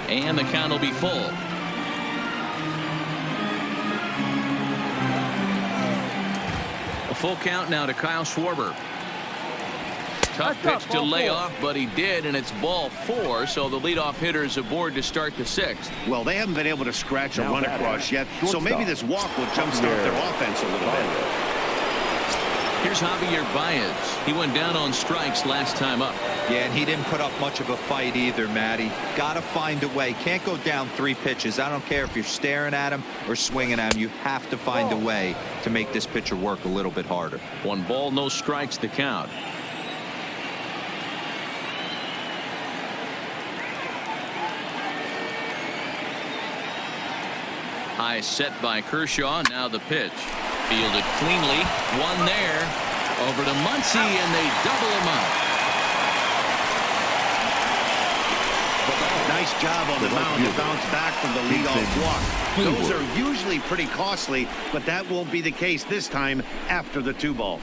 And the count will be full. A full count now to Kyle Schwarber. Tough pitch to lay off, but he did, and it's ball 4, so the leadoff hitter is aboard to start the 6th. Well, they haven't been able to scratch a run across yet, so maybe this walk will jumpstart their offense a little bit. Here's Javier Baez. He went down on strikes last time up. Yeah, and he didn't put up much of a fight either, Matty. Got to find a way. Can't go down 3 pitches. I don't care if you're staring at him or swinging at him. You have to find a way to make this pitcher work a little bit harder. 1 ball, no strikes the count. High set by Kershaw. Now the pitch. Fielded cleanly. 1 there. Over to Muncy, and they double him up. Nice job on the mound to bounce back from the leadoff walk. Those are usually pretty costly, but that won't be the case this time after the 2 ball.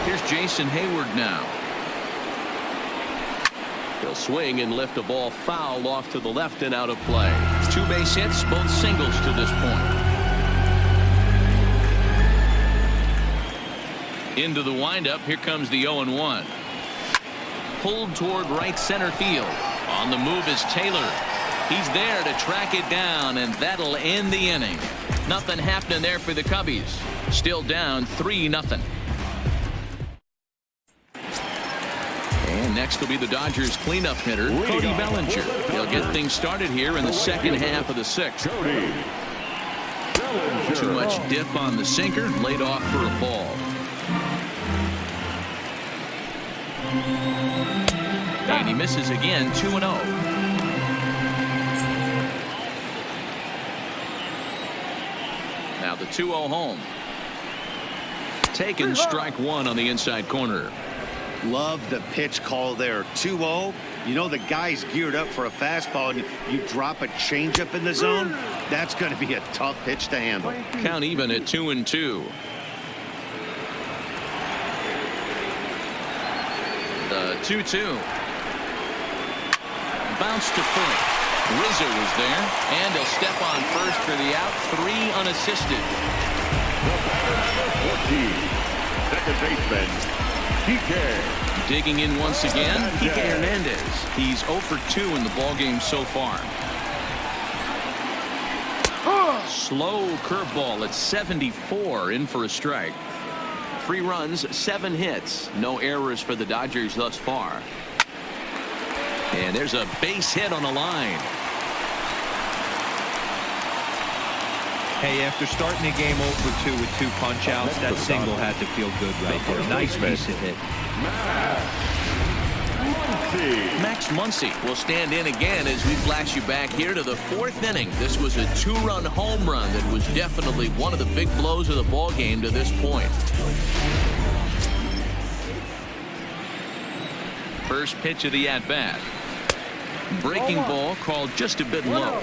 Here's Jason Hayward now. He'll swing and lift a ball foul off to the left and out of play. 2 base hits, both singles to this point. Into the windup. Here comes the 0-1. Pulled toward right center field. On the move is Taylor. He's there to track it down, and that'll end the inning. Nothing happening there for the Cubbies. Still down 3-0. And next will be the Dodgers cleanup hitter, Cody Bellinger. He'll get things started here in the second half of the 6th. Too much dip on the sinker, laid off for a ball. And he misses again, 2-0. Now the 2-0 home. Taken, strike 1 on the inside corner. Love the pitch call there. 2-0. You know the guy's geared up for a fastball, and you drop a changeup in the zone. That's going to be a tough pitch to handle. Count even at 2-2. The 2-2. Bounce to first. Rizzo was there, and he'll step on first for the out. 3 unassisted. The batter number 14, second baseman, Kike. Digging in once again, Kike Hernandez. He's 0 for 2 in the ballgame so far. Slow curveball at 74, in for a strike. 3 runs, 7 hits. No errors for the Dodgers thus far. And there's a base hit on the line. Hey, after starting the game 0 for 2 with 2 punch outs, that single had to feel good right there. Nice piece of hit. Max Muncy will stand in again as we flash you back here to the 4th inning. This was a 2-run home run that was definitely one of the big blows of the ball game to this point. First pitch of the at-bat. Breaking ball called just a bit low.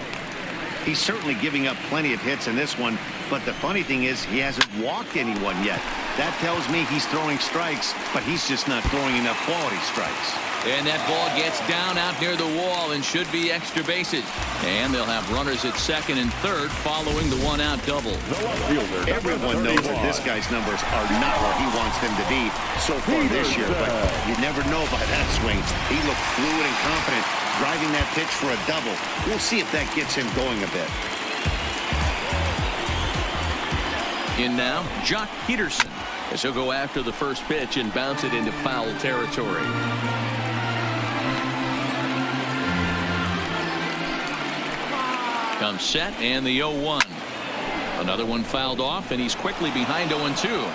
He's certainly giving up plenty of hits in this one, but the funny thing is he hasn't walked anyone yet. That tells me he's throwing strikes, but he's just not throwing enough quality strikes. And that ball gets down out near the wall and should be extra bases. And they'll have runners at second and third following the 1-out double. Everyone knows that this guy's numbers are not where he wants them to be so far this year, but you never know by that swing. He looked fluid and confident, driving that pitch for a double. We'll see if that gets him going a bit. In now, Jock Peterson, as he'll go after the first pitch and bounce it into foul territory. Comes set, and the 0-1. Another one fouled off, and he's quickly behind 0-2.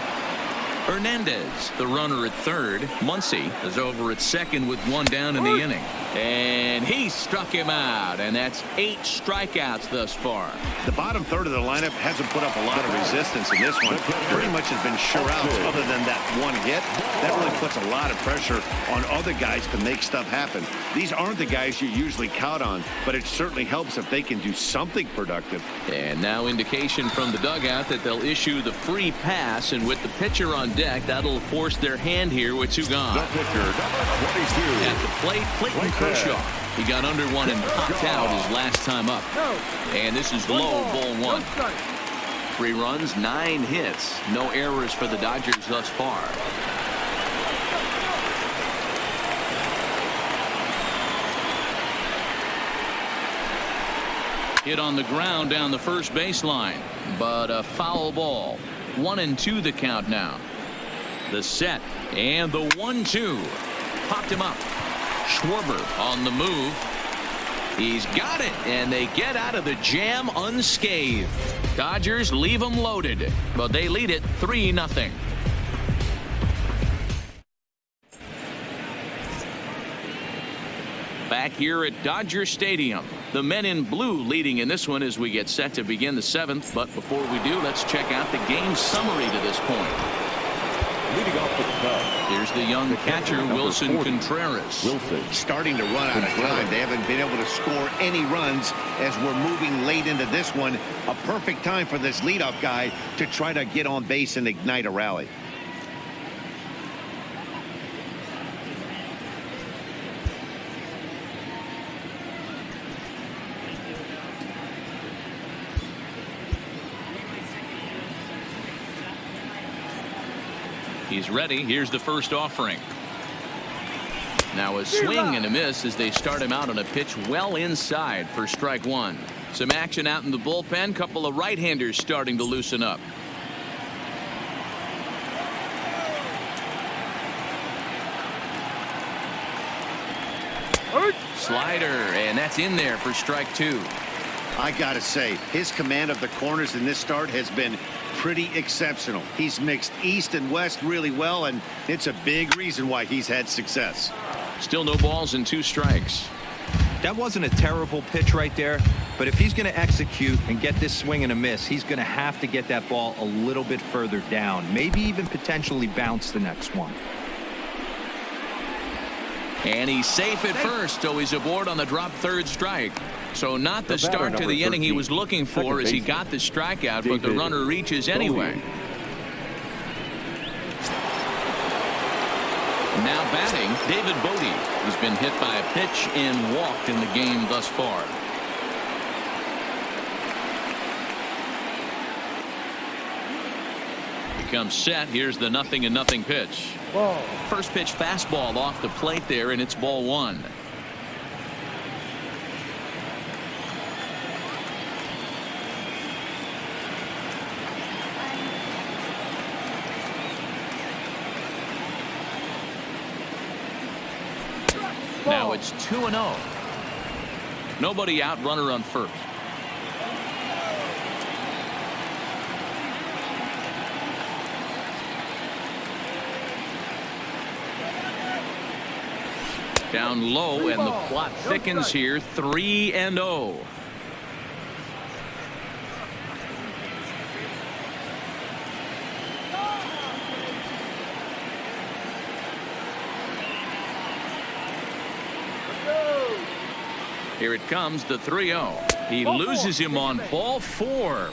Hernandez, the runner at third. Muncy is over at second with one down in the inning. And he struck him out, and that's 8 strikeouts thus far. The bottom third of the lineup hasn't put up a lot of resistance in this one. Pretty much has been sure outs other than that one hit. That really puts a lot of pressure on other guys to make stuff happen. These aren't the guys you usually count on, but it certainly helps if they can do something productive. And now indication from the dugout that they'll issue the free pass, and with the pitcher on deck, that'll force their hand here with 2 gone. The pitcher, number 22. At the plate, Clayton Kershaw. He got under one and popped out his last time up. And this is low, ball 1. 3 runs, 9 hits. No errors for the Dodgers thus far. Hit on the ground down the first baseline, but a foul ball. 1-2 the count now. The set and the 1-2. Popped him up. Schwarber on the move. He's got it, and they get out of the jam unscathed. Dodgers leave them loaded, but they lead it 3-0. Back here at Dodger Stadium, the men in blue leading in this one as we get set to begin the 7th. But before we do, let's check out the game summary to this point. Leading off with the Cubs. Here's the young catcher, Wilson Contreras. Starting to run out of time. They haven't been able to score any runs as we're moving late into this one. A perfect time for this leadoff guy to try to get on base and ignite a rally. He's ready. Here's the first offering. Now a swing and a miss as they start him out on a pitch well inside for strike 1. Some action out in the bullpen. Couple of right-handers starting to loosen up. Slider, and that's in there for strike 2. I gotta say, his command of the corners in this start has been pretty exceptional. He's mixed east and west really well, and it's a big reason why he's had success. Still no balls and 2 strikes. That wasn't a terrible pitch right there, but if he's going to execute and get this swing and a miss, he's going to have to get that ball a little bit further down, maybe even potentially bounce the next one. And he's safe at first, so he's aboard on the drop third strike. So not the start to the inning he was looking for as he got the strikeout, but the runner reaches anyway. Now batting, David Bodie. He's been hit by a pitch and walked in the game thus far. He comes set. Here's the 0-0 pitch. First pitch fastball off the plate there, and it's ball 1. Now it's 2-0. Nobody out, runner on first. Down low, and the plot thickens here. 3-0. Here it comes, the 3-0. He loses him on ball 4.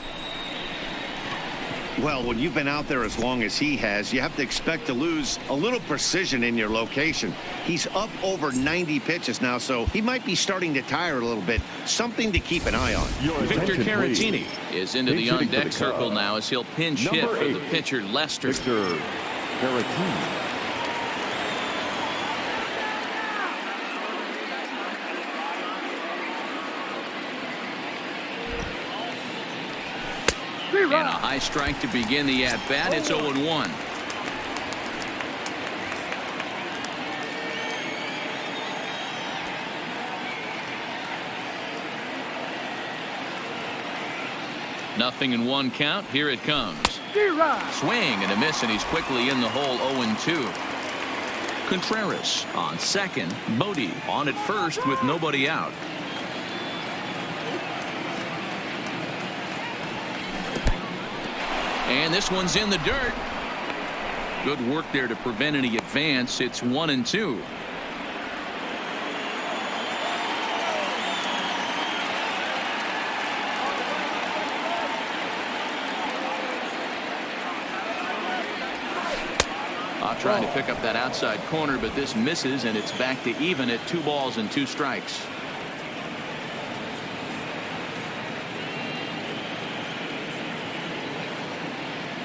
Well, when you've been out there as long as he has, you have to expect to lose a little precision in your location. He's up over 90 pitches now, so he might be starting to tire a little bit. Something to keep an eye on. Victor Caratini is into the on-deck circle now as he'll pinch hit for the pitcher, Lester. Victor Caratini. And a high strike to begin the at-bat. It's 0-1. 0-1 count. Here it comes. Swing and a miss, and he's quickly in the hole. 0-2. Contreras on second. Bodie on at first with nobody out. And this one's in the dirt. Good work there to prevent any advance. It's 1-2. Trying to pick up that outside corner, but this misses, and it's back to even at 2 balls and 2 strikes.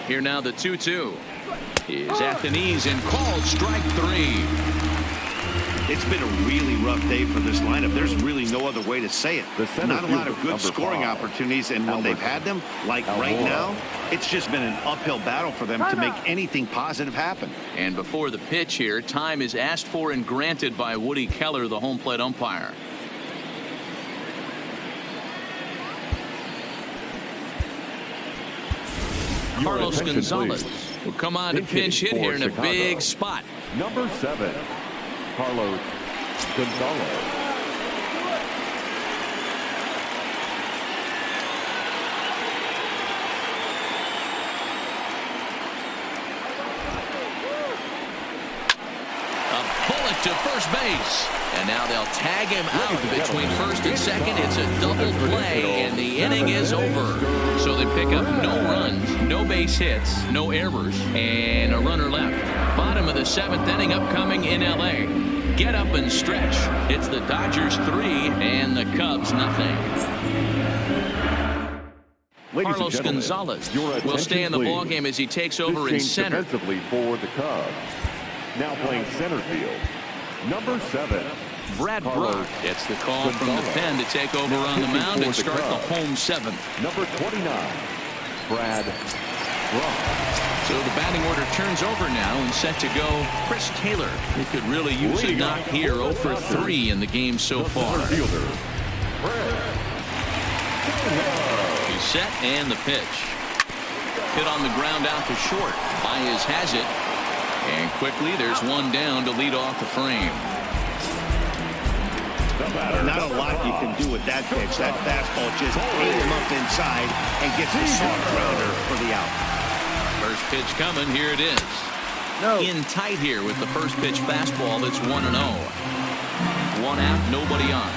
Here now the 2-2 is at the knees and called strike 3. It's been a really rough day for this lineup. There's really no other way to say it. Not a lot of good scoring opportunities, and when they've had them, like right now, it's just been an uphill battle for them to make anything positive happen. And before the pitch here, time is asked for and granted by Woody Keller, the home plate umpire. Carlos Gonzalez will come on to pinch hit here in a big spot. Number 7, Carlos Gonzalez. To first base, and now they'll tag him out between first and second. It's a double play, and the inning is over. So they pick up no runs, no base hits, no errors, and a runner left. Bottom of the 7th inning upcoming in LA. Get up and stretch. It's the Dodgers 3 and the Cubs nothing. Carlos Gonzalez will stay in the ballgame as he takes over in center. Defensively for the Cubs. Now playing center field. Number 7, Brad Brock gets the call from the pen to take over on the mound and start the home 7th. Number 29, Brad Brock. So the batting order turns over now and set to go Chris Taylor. He could really use a knock here. 0 for 3 in the game so far. He's set and the pitch. Hit on the ground out to short. Baez has it. And quickly there's one down to lead off the frame. Not a lot you can do with that pitch. That fastball just ate him up inside and gets the soft grounder for the out. First pitch coming. Here it is. In tight here with the first pitch fastball. That's 1-0. 1 out, nobody on.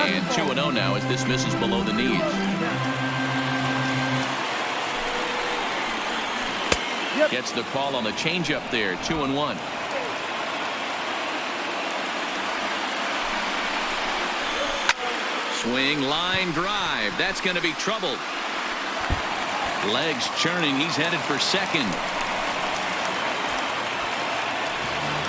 And 2-0 now as this misses below the knees. Gets the call on the changeup there. 2-1. Swing, line drive. That's going to be trouble. Legs churning. He's headed for second.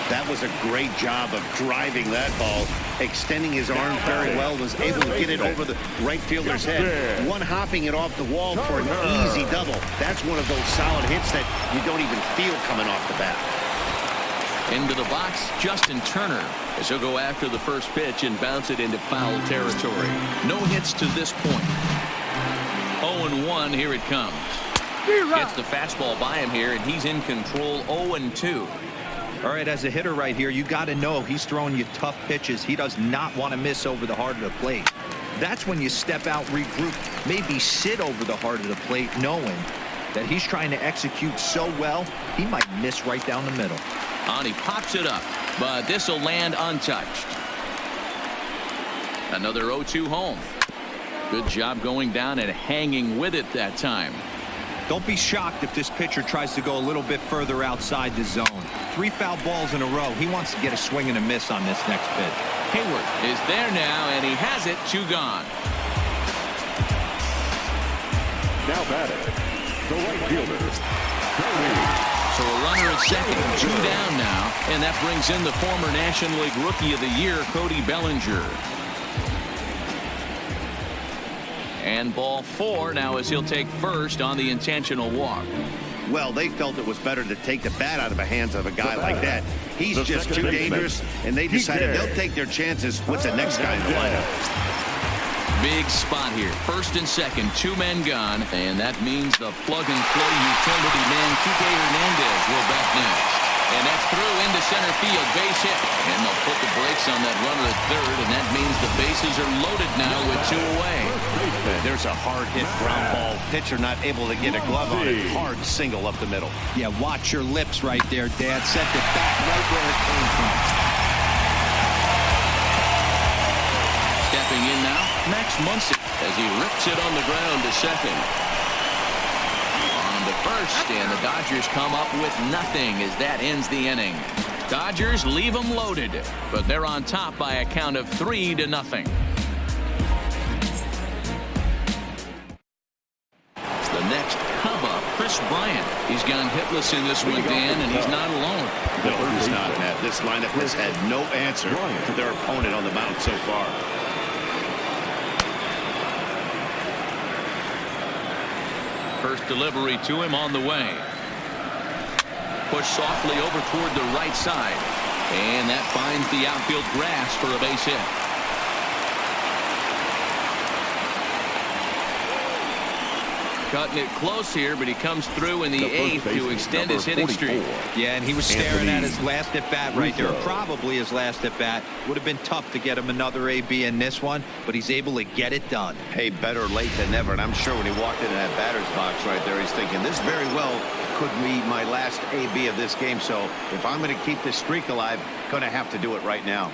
That was a great job of driving that ball, extending his arm very well, was able to get it over the right fielder's head, one hopping it off the wall for an easy double. That's one of those solid hits that you don't even feel coming off the bat. Into the box, Justin Turner, as he'll go after the first pitch and bounce it into foul territory. No hits to this point. 0-1, here it comes. Gets the fastball by him here, and he's in control. 0-2. All right, as a hitter right here, you got to know he's throwing you tough pitches. He does not want to miss over the heart of the plate. That's when you step out, regroup, maybe sit over the heart of the plate, knowing that he's trying to execute so well, he might miss right down the middle. And he pops it up, but this will land untouched. Another 0-2 home. Good job going down and hanging with it that time. Don't be shocked if this pitcher tries to go a little bit further outside the zone. 3 foul balls in a row. He wants to get a swing and a miss on this next pitch. Hayward is there now, and he has it. 2 gone. Now batting, the right fielder, So a runner at second, 2 down now, and that brings in the former National League Rookie of the Year, Cody Bellinger. And ball 4 now as he'll take first on the intentional walk. Well, they felt it was better to take the bat out of the hands of a guy like that. He's just too dangerous, and they decided they'll take their chances with the next guy in the lineup. Big spot here. First and second, 2 men gone, and that means the plug-and-play utility man, Kike Hernandez, will bat next. And that's through into center field, base hit. And they'll put the brakes on that runner at third, and that means the bases are loaded now with 2 away. There's a hard hit ground ball. Pitcher not able to get a glove on it. Hard single up the middle. Yeah, watch your lips right there, Dad. Sent it back right where it came from. Stepping in now, Max Muncy as he rips it on the ground to second. On to first, and the Dodgers come up with nothing as that ends the inning. Dodgers leave them loaded, but they're on top by a count of 3-0. The next Cub up, Chris Bryant. He's gone hitless in this one, Dan, and he's not alone. No, he's not, Matt. This lineup has had no answer to their opponent on the mound so far. First delivery to him on the way. Pushed softly over toward the right side. And that finds the outfield grass for a base hit. Cutting it close here, but he comes through in the 8th to extend his hitting streak. Yeah, and he was staring at his last at-bat right there. Probably his last at-bat. Would have been tough to get him another AB in this one, but he's able to get it done. Hey, better late than never. And I'm sure when he walked into that batter's box right there, he's thinking, this very well could be my last AB of this game. So if I'm going to keep this streak alive, going to have to do it right now.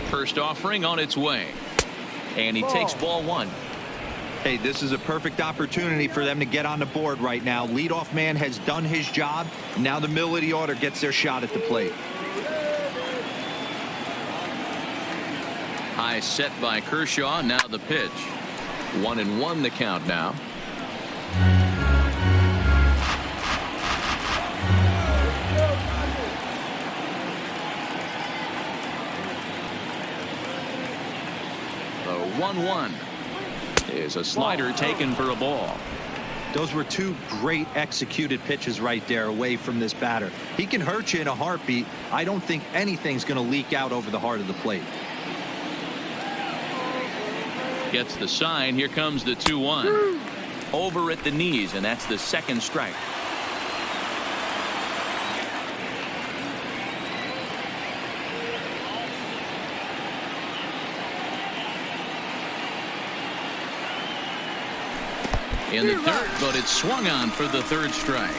First offering on its way. And he takes ball 1. Hey, this is a perfect opportunity for them to get on the board right now. Leadoff man has done his job. Now the middle of the order gets their shot at the plate. High set by Kershaw. Now the pitch. 1-1 the count now. The 1-1 is a slider taken for a ball. Those were 2 great executed pitches right there away from this batter. He can hurt you in a heartbeat. I don't think anything's going to leak out over the heart of the plate. Gets the sign. Here comes the 2-1. Over at the knees, and that's the second strike. In the dirt, but it's swung on for the 3rd strike.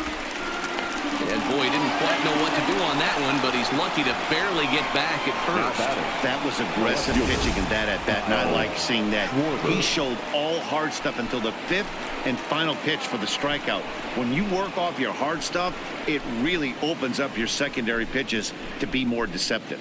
And boy, he didn't quite know what to do on that one, but he's lucky to barely get back at first. That was aggressive pitching in that at bat, and I like seeing that. He showed all hard stuff until the 5th and final pitch for the strikeout. When you work off your hard stuff, it really opens up your secondary pitches to be more deceptive.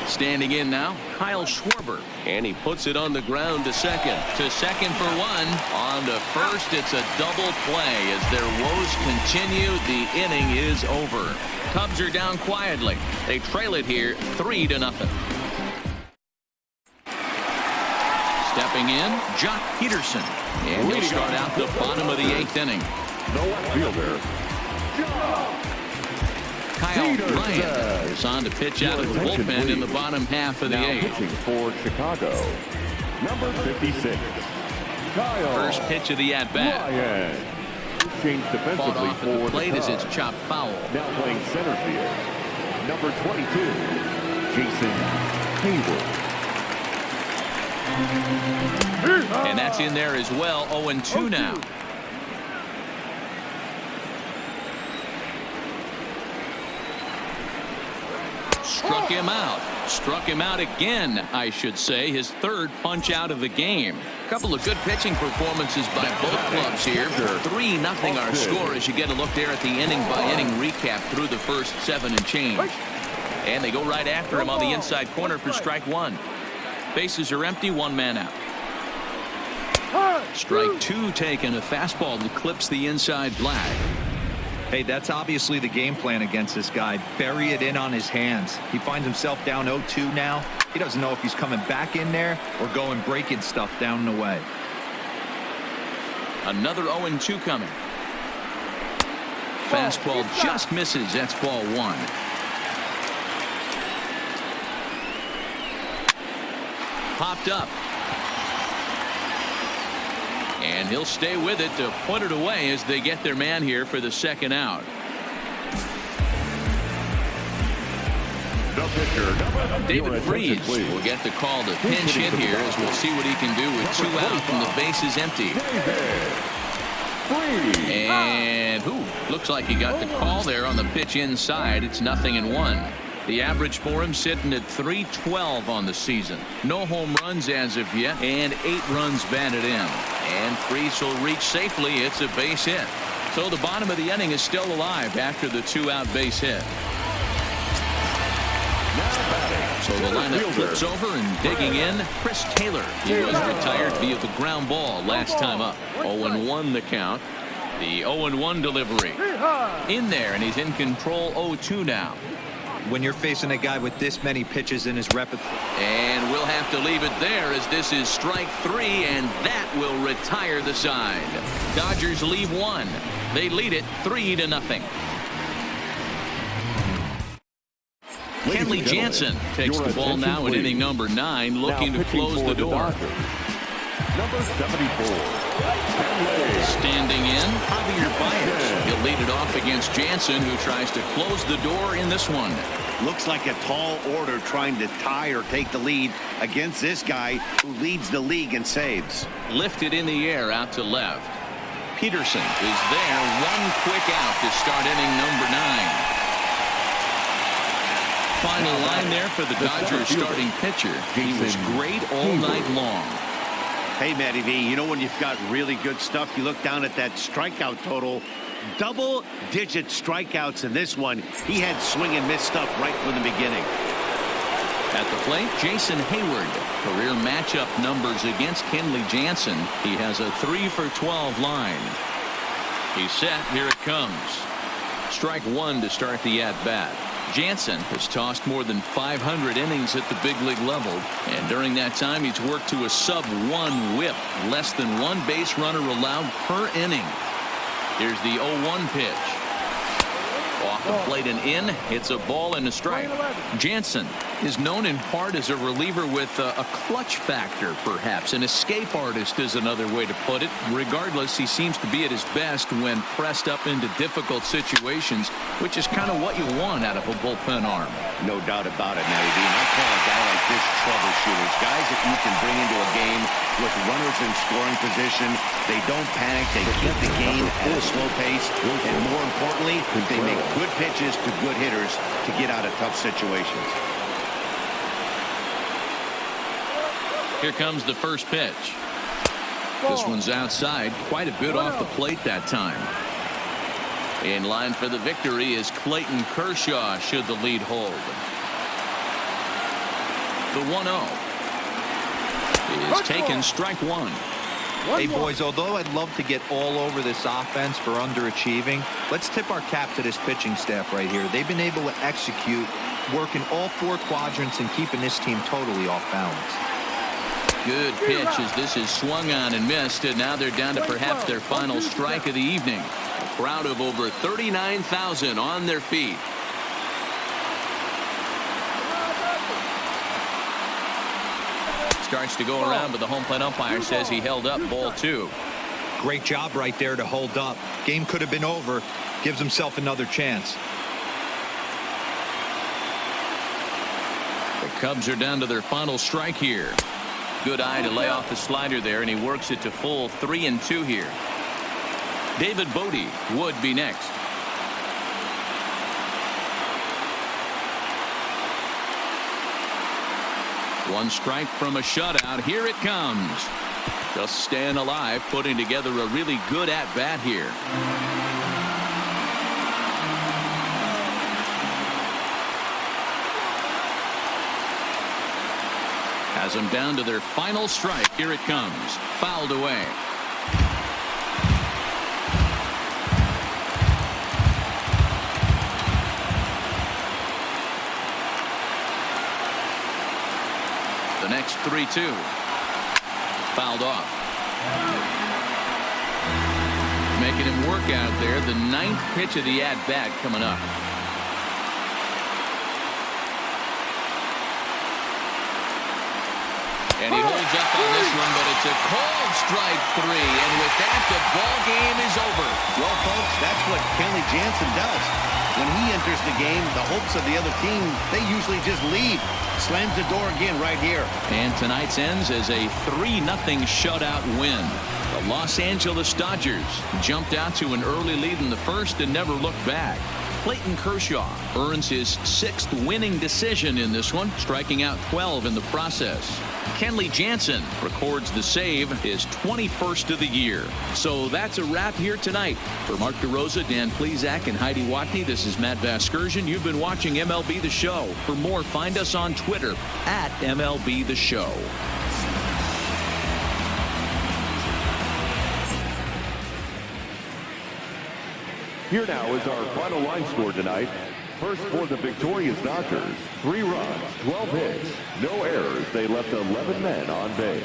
Standing in now, Kyle Schwarber. And he puts it on the ground to second. To second for 1. On to first, it's a double play. As their woes continue, the inning is over. Cubs are down quietly. They trail it here 3-0. Stepping in, Jock Peterson. And he'll start out the bottom of the 8th inning. The left fielder, Kyle Ryan is on to pitch out of the bullpen in the bottom half of the 8th. pitching for Chicago, number 56, Kyle First pitch of the at-bat. Ryan. Changed Fought defensively off at the for plate the as it's Cubs. chopped foul. Now playing center field, number 22, Jason Hayward. And that's in there as well. 0-2 now. Struck him out. Struck him out again, I should say. His 3rd punch out of the game. A couple of good pitching performances by both clubs here. 3-0 our score as you get a look there at the inning-by-inning recap through the first 7 and change. And they go right after him on the inside corner for strike 1. Bases are empty, 1 man out. Strike 2 taken. A fastball that clips the inside black. Hey, that's obviously the game plan against this guy. Bury it in on his hands. He finds himself down 0-2 now. He doesn't know if he's coming back in there or going breaking stuff down the way. Another 0-2 coming. Fastball just misses. That's ball 1. Popped up. And he'll stay with it to put it away as they get their man here for the second out. David Freese will get the call to pinch hit here as we'll see what he can do with 2 out and the base is empty. And looks like he got the call there on the pitch inside. It's 0-1. The average for him sitting at .312 on the season. No home runs as of yet and 8 runs batted in. And Freese will reach safely. It's a base hit. So the bottom of the inning is still alive after the 2-out base hit. So the lineup flips over and digging in, Chris Taylor. He was retired via the ground ball last time up. 0-1 the count. The 0-1 delivery. In there, and he's in control 0-2 now. When you're facing a guy with this many pitches in his repertoire. And we'll have to leave it there as this is strike 3, and that will retire the side. Dodgers leave 1. They lead it 3-0. Kenley Jansen takes the ball now in inning number 9, looking to close the door. Number 74. Standing in, Javier Baez. He'll lead it off against Jansen, who tries to close the door in this one. Looks like a tall order trying to tie or take the lead against this guy who leads the league in saves. Lifted in the air out to left. Peterson is there. 1 quick out to start inning number 9. Final line there for the Dodgers starting pitcher. He was great all night long. Hey, Matty V, you know when you've got really good stuff, you look down at that strikeout total. Double-digit strikeouts in this one. He had swing and miss stuff right from the beginning. At the plate, Jason Hayward. Career matchup numbers against Kenley Jansen. He has a 3-for-12 line. He's set. Here it comes. Strike 1 to start the at-bat. Jansen has tossed more than 500 innings at the big league level, and during that time he's worked to a sub-1 whip, less than 1 base runner allowed per inning. Here's the 0-1 pitch. Off the plate and in. It's a ball and a strike. Jansen is known in part as a reliever with a clutch factor, perhaps. An escape artist is another way to put it. Regardless, he seems to be at his best when pressed up into difficult situations, which is kind of what you want out of a bullpen arm. No doubt about it, Matty V. And I call a guy like this troubleshooters. Guys that you can bring into a game with runners in scoring position. They don't panic. They keep the game at a slow pace. And more importantly, they make good pitches to good hitters to get out of tough situations. Here comes the first pitch. This one's outside, quite a bit off the plate that time. In line for the victory is Clayton Kershaw should the lead hold. The 1-0 is taken, strike 1. Hey, boys, although I'd love to get all over this offense for underachieving, let's tip our cap to this pitching staff right here. They've been able to execute, working all 4 quadrants and keeping this team totally off balance. Good pitch as this is swung on and missed, and now they're down to perhaps their final strike of the evening. A crowd of over 39,000 on their feet. Starts to go around, but the home plate umpire says he held up, ball 2. Great job right there to hold up. Game could have been over. Gives himself another chance. The Cubs are down to their final strike here. Good eye to lay off the slider there, and he works it to full 3-2 here. David Bodie would be next. One strike from a shutout. Here it comes. Just staying alive, putting together a really good at-bat here. Has them down to their final strike. Here it comes. Fouled away. The next 3-2. Fouled off. making him work out there. The 9th pitch of the at-bat coming up. And he holds up on this one, but it's a called strike 3. And with that, the ball game is over. Well, folks, that's what Kenley Jansen does. When he enters the game, the hopes of the other team, they usually just leave. Slams the door again right here. And tonight's ends as a 3-0 shutout win. The Los Angeles Dodgers jumped out to an early lead in the first and never looked back. Clayton Kershaw earns his 6th winning decision in this one, striking out 12 in the process. Kenley Jansen records the save, his 21st of the year. So that's a wrap here tonight. For Mark DeRosa, Dan Plesac, and Heidi Watney, this is Matt Vasgersian. You've been watching MLB The Show. For more, find us on Twitter at MLB The Show. Here now is our final line score tonight. First for the victorious Dodgers, 3 runs, 12 hits, no errors. They left 11 men on base.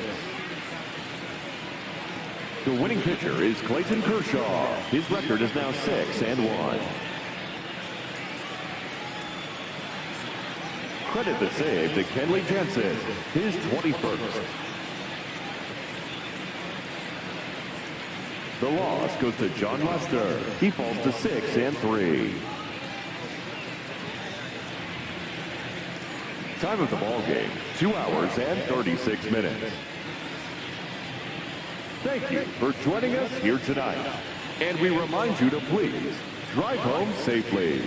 The winning pitcher is Clayton Kershaw. His record is now 6-1. Credit the save to Kenley Jansen, his 21st. The loss goes to John Lester. He falls to 6-3. Time of the ball game, 2 hours and 36 minutes. Thank you for joining us here tonight. And we remind you to please drive home safely.